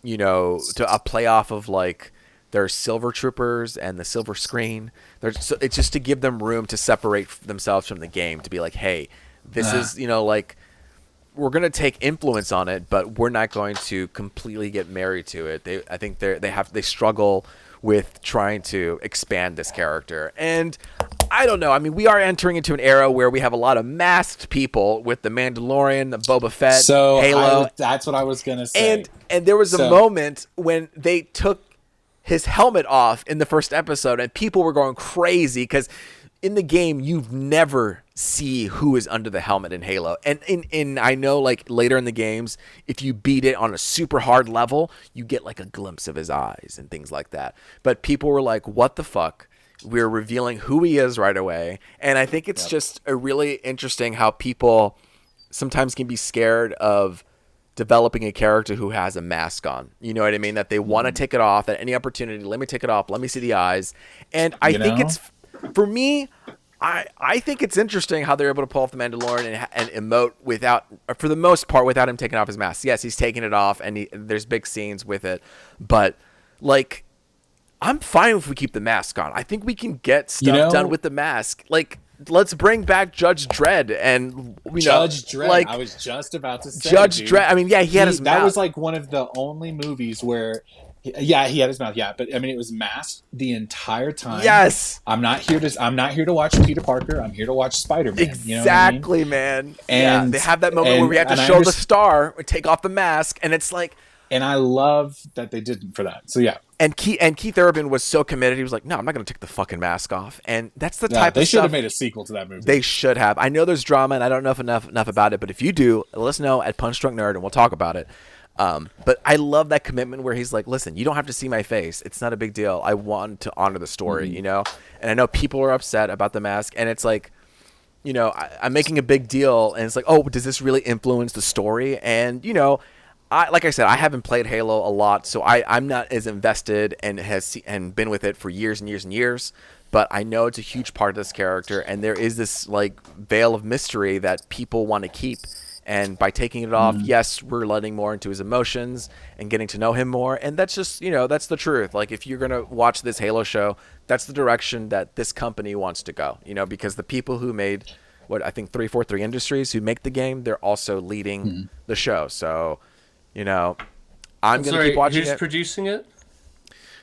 you know, to play off of like their Silver Troopers and the Silver Screen. So it's just to give them room to separate themselves from the game, to be like, hey, this is, you know, like, we're going to take influence on it, but we're not going to completely get married to it. I think they struggle with trying to expand this character. And I don't know. I mean, we are entering into an era where we have a lot of masked people with the Mandalorian, the Boba Fett, Halo. That's what I was going to say. And there was a moment when they took his helmet off in the first episode, and people were going crazy because in the game, you never see who is under the helmet in Halo. And in I know, like, later in the games, if you beat it on a super hard level, you get, like, a glimpse of his eyes and things like that. But people were like, what the fuck? We're revealing who he is right away. And I think it's just a really interesting how people sometimes can be scared of developing a character who has a mask on. You know what I mean? That they want to take it off at any opportunity. Let me take it off. Let me see the eyes. And I think it's... For me, I think it's interesting how they're able to pull off the Mandalorian and emote without, for the most part, without him taking off his mask. Yes, he's taking it off, and there's big scenes with it. But, like, I'm fine if we keep the mask on. I think we can get stuff done with the mask. Like, let's bring back Judge Dredd and Judge Dredd. Like, I was just about to say Judge Dredd. I mean, yeah, he had his mouth. That was like one of the only movies where. Yeah, he had his mouth. Yeah, but I mean, it was masked the entire time. Yes, I'm not here to watch Peter Parker. I'm here to watch Spider-Man. Exactly, you know what I mean? Man. And they have that moment where we have to show the star, take off the mask, and it's like. And I love that they didn't for that. So yeah. And Keith Urban was so committed. He was like, "No, I'm not going to take the fucking mask off." And that's the type of stuff. They should have made a sequel to that movie. They should have. I know there's drama, and I don't know enough about it. But if you do, let us know at Punch Drunk Nerd, and we'll talk about it. But I love that commitment where he's like, listen, you don't have to see my face. It's not a big deal. I want to honor the story, you know? And I know people are upset about the mask, and it's like, you know, I'm making a big deal, and it's like, oh, does this really influence the story? And, you know, like I said, I haven't played Halo a lot, so I'm not as invested and been with it for years and years and years. But I know it's a huge part of this character, and there is this, like, veil of mystery that people want to keep. And by taking it off, yes, we're letting more into his emotions and getting to know him more. And that's just, you know, that's the truth. Like, if you're going to watch this Halo show, that's the direction that this company wants to go, you know, because the people who made what I think 343 Industries who make the game, they're also leading the show. So, you know, I'm going to keep watching it. Who's producing it?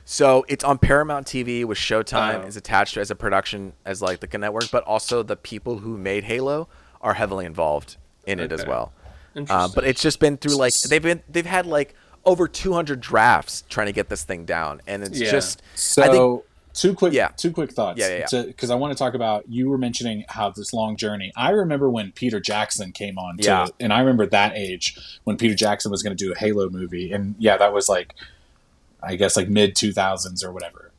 So it's on Paramount TV with Showtime is attached as a production as like the network, but also the people who made Halo are heavily involved in it as well. But it's just been through like they've had like over 200 drafts trying to get this thing down, and it's just so. I think, two quick thoughts. Because I want to talk about, you were mentioning how this long journey. I remember when Peter Jackson came on, and I remember that age when Peter Jackson was going to do a Halo movie, and that was like, I guess like mid 2000s or whatever.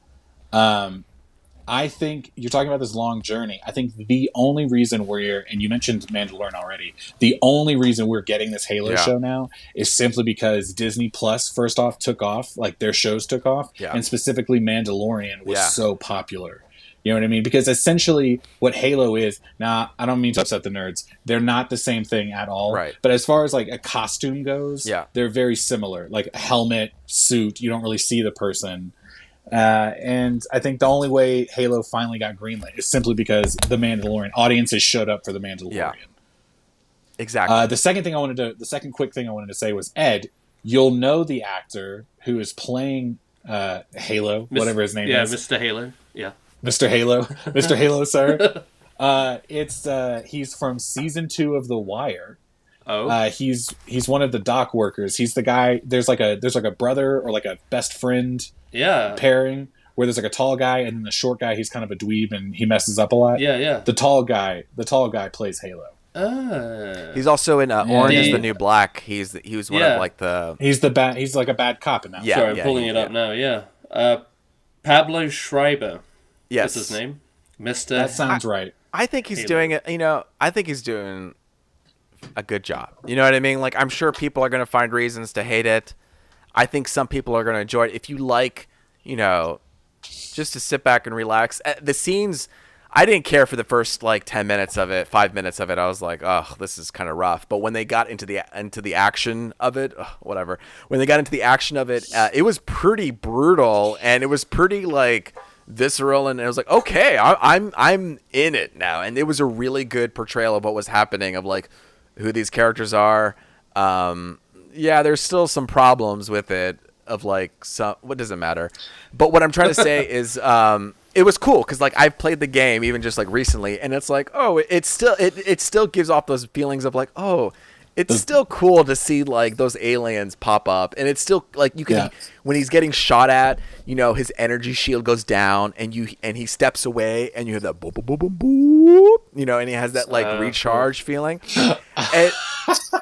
I think you're talking about this long journey. I think the only reason and you mentioned Mandalorian already, the only reason we're getting this Halo show now is simply because Disney Plus, first off, took off, like their shows took off, and specifically Mandalorian was so popular. You know what I mean? Because essentially what Halo is, now I don't mean to upset the nerds, they're not the same thing at all. Right. But as far as like a costume goes, they're very similar. Like a helmet, suit, you don't really see the person. And I think the only way Halo finally got greenlit is simply because the Mandalorian audiences showed up for the Mandalorian. Yeah. Exactly. The second quick thing I wanted to say was, Ed, you'll know the actor who is playing Halo, whatever his name is. Yeah, Mr. Halo. Yeah. Mr. Halo. Mr. Halo, sir. He's from season 2 of The Wire. Oh. He's one of the dock workers. He's the guy. There's like a brother or like a best friend pairing where there's like a tall guy and then the short guy. He's kind of a dweeb and he messes up a lot. Yeah. The tall guy plays Halo. He's also in Orange is the New Black. He was one of like the. He's like a bad cop in that. Yeah, sorry, I'm pulling it up now. Yeah. Pablo Schreiber. Yes, is his name. Mr. That sounds right. I think he's doing it. I think he's doing a good job. You know what I mean? Like, I'm sure people are going to find reasons to hate it. I think some people are going to enjoy it. If you like, just to sit back and relax. The scenes, I didn't care for the first like 10 minutes of it, 5 minutes of it. I was like, oh, this is kind of rough. But when they got into the action of it, whatever. When they got into the action of it, it was pretty brutal and it was pretty like visceral, and it was like, okay, I'm in it now. And it was a really good portrayal of what was happening, of like who these characters are. There's still some problems with it of like what does it matter? But what I'm trying to say is it was cool because like I've played the game even just like recently, and it's like, oh, it still gives off those feelings of like, oh, it's still cool to see like those aliens pop up, and it's still like you can when he's getting shot at, his energy shield goes down, and he steps away, and you have that boop boop boop boop boop, and he has that like recharge feeling,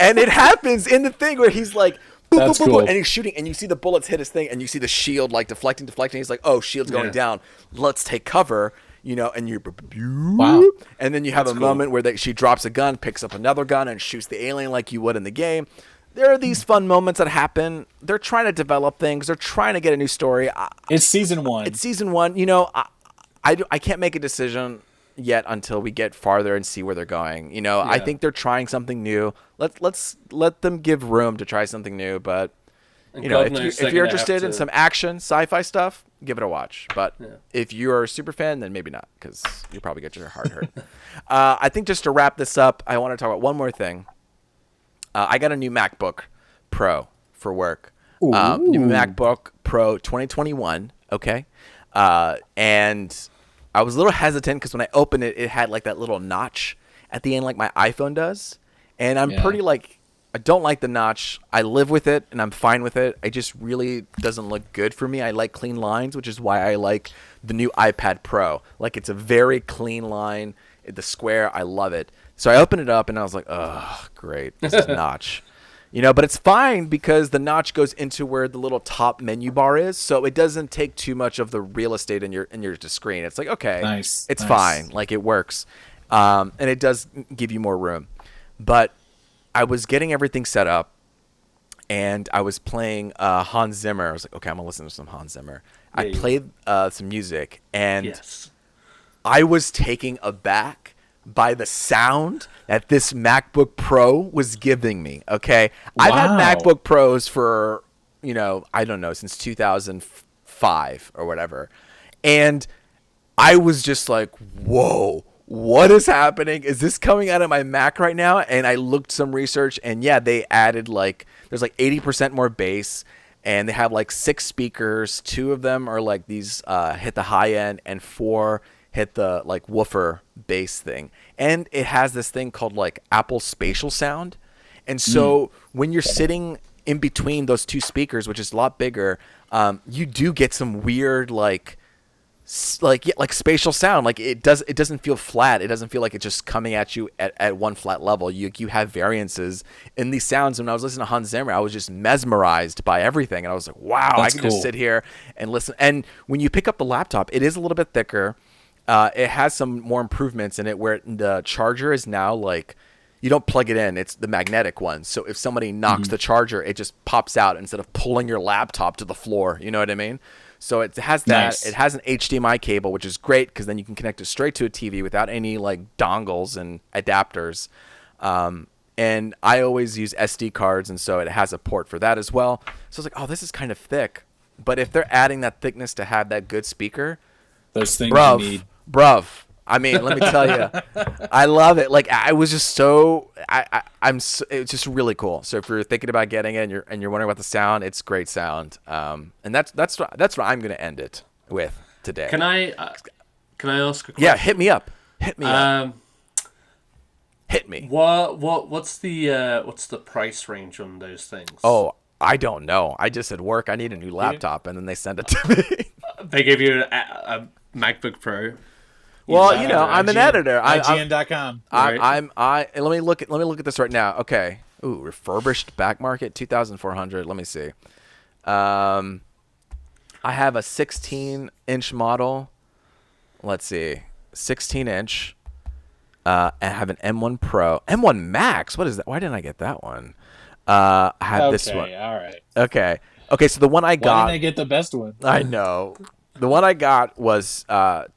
and it happens in the thing where he's like. Boop, boop, boop, cool. And he's shooting, and you see the bullets hit his thing, and you see the shield like deflecting. He's like, "Oh, shield's going down. Let's take cover." And you, wow. And then you have a moment where she drops a gun, picks up another gun, and shoots the alien like you would in the game. There are these fun moments that happen. They're trying to develop things. They're trying to get a new story. It's season 1. I can't make a decision yet until we get farther and see where they're going. I think they're trying something new. Let them give room to try something new. But if you're interested in some action sci-fi stuff, give it a watch. But if you're a super fan, then maybe not, because you'll probably get your heart hurt. I think just to wrap this up, I want to talk about one more thing. I got a new MacBook Pro for work. New MacBook Pro 2021. Okay, and I was a little hesitant because when I opened it, it had like that little notch at the end, like my iPhone does. And I'm pretty like, I don't like the notch. I live with it and I'm fine with it. It just really doesn't look good for me. I like clean lines, which is why I like the new iPad Pro. Like, it's a very clean line. The square, I love it. So I opened it up and I was like, oh, great. This is notch. But it's fine because the notch goes into where the little top menu bar is, so it doesn't take too much of the real estate in your screen. It's like, okay, it's fine, like it works, and it does give you more room. But I was getting everything set up, and I was playing Hans Zimmer. I was like, okay, I'm gonna listen to some Hans Zimmer. I played some music, and I was taken aback by the sound that this MacBook Pro was giving me. Okay. Wow. I've had MacBook Pros for, I don't know, since 2005 or whatever. And I was just like, whoa, what is happening? Is this coming out of my Mac right now? And I looked some research, and they added there's 80% more bass, and they have 6 speakers. 2 of them are these hit the high end, and 4 hit the woofer bass thing. And it has this thing called Apple Spatial Sound. And so when you're sitting in between those 2 speakers, which is a lot bigger, you do get some weird spatial sound. It doesn't feel flat. It doesn't feel like it's just coming at you at one flat level. You have variances in these sounds. When I was listening to Hans Zimmer, I was just mesmerized by everything. And I was like, wow, I can just sit here and listen. And when you pick up the laptop, it is a little bit thicker. It has some more improvements in it where the charger is now you don't plug it in. It's the magnetic one. So if somebody knocks the charger, it just pops out instead of pulling your laptop to the floor. You know what I mean? So it has that. Nice. It has an HDMI cable, which is great because then you can connect it straight to a TV without any dongles and adapters. And I always use SD cards, and so it has a port for that as well. So I was like, oh, this is kind of thick. But if they're adding that thickness to have that good speaker, those things you need. Bruv, I mean, let me tell you, I love it. Like, I was just so, it's just really cool. So if you're thinking about getting it and you're wondering about the sound, it's great sound. And that's what I'm going to end it with today. Can I ask a question? Yeah, hit me up. Hit me. What's the price range on those things? Oh, I don't know. I just at work I need a new laptop, and then they send it to me. They give you a MacBook Pro. Well, I'm an editor. IGN.com. Let me look at this right now. Okay. Ooh, refurbished back market 2,400. Let me see. I have a 16-inch model. Let's see. 16-inch. I have an M1 Pro. M1 Max. What is that? Why didn't I get that one? I have this one. All right. Okay. So the one I got. Why didn't I get the best one? I know. The one I got was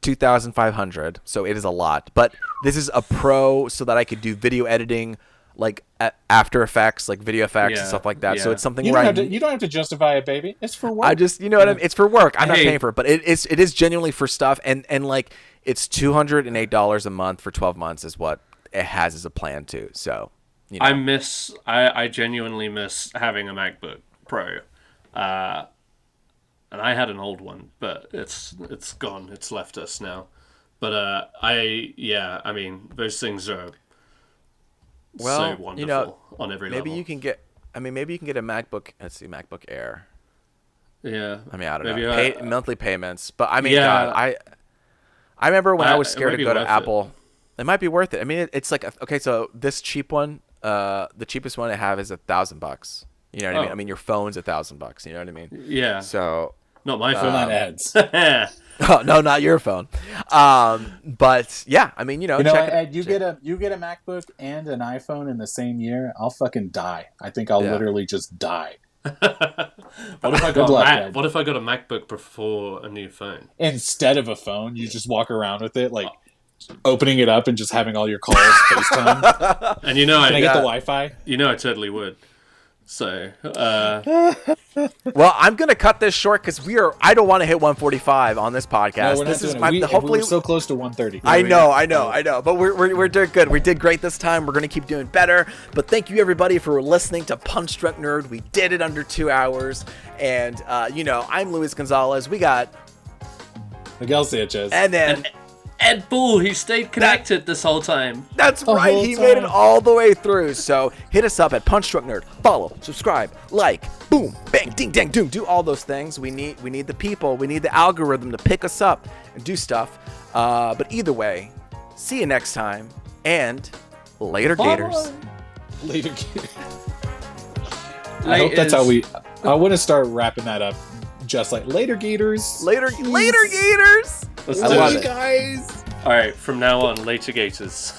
2,500, so it is a lot. But this is a Pro, so that I could do video editing, like After Effects, like video effects and stuff like that. Yeah. So it's something you don't have to justify it, baby. It's for work. I just, what I mean? It's for work. I'm not paying for it, but it is genuinely for stuff. And like, it's $208 a month for 12 months is what it has as a plan too. So, I genuinely miss having a MacBook Pro. And I had an old one, but it's gone. It's left us now. But I mean, those things are so wonderful on every level. Maybe you can get a MacBook. Let's see, MacBook Air. Yeah. I mean, I don't know. Monthly payments, but I mean, God, I remember when I was scared to go to Apple. It might be worth it. I mean, it's like okay, so this cheap one, the cheapest one I have is $1,000. You know what I mean? I mean, your phone's $1,000. You know what I mean? Yeah. So. Not my phone. Not ads. Oh no, not your phone. But yeah, I mean, Ed, you get a MacBook and an iPhone in the same year, I'll fucking die. I think I'll literally just die. What if I got a MacBook before a new phone? Instead of a phone, you just walk around with it, like opening it up and just having all your calls FaceTime. And can I get the Wi-Fi? I totally would. So, well, I'm gonna cut this short because I don't want to hit 145 on this podcast. No, this is hopefully we're so close to 130. I know. But we're doing good. We did great this time. We're gonna keep doing better. But thank you everybody for listening to Punch Drunk Nerd. We did it under 2 hours. And I'm Luis Gonzalez. We got Miguel Sanchez, and then. Ed Bull, he stayed connected this whole time. That's right. He made it all the way through. So hit us up at Punch Drunk Nerd. Follow, subscribe, like, boom, bang, ding, dang, doom. Do all those things. We need the people. We need the algorithm to pick us up and do stuff. But either way, see you next time. And later, Gators. Later, Gators. I hope that's how I want to start wrapping that up. Just like later, Gators. Later, Gators. Let's do it, guys. All right, from now on, later, Gators.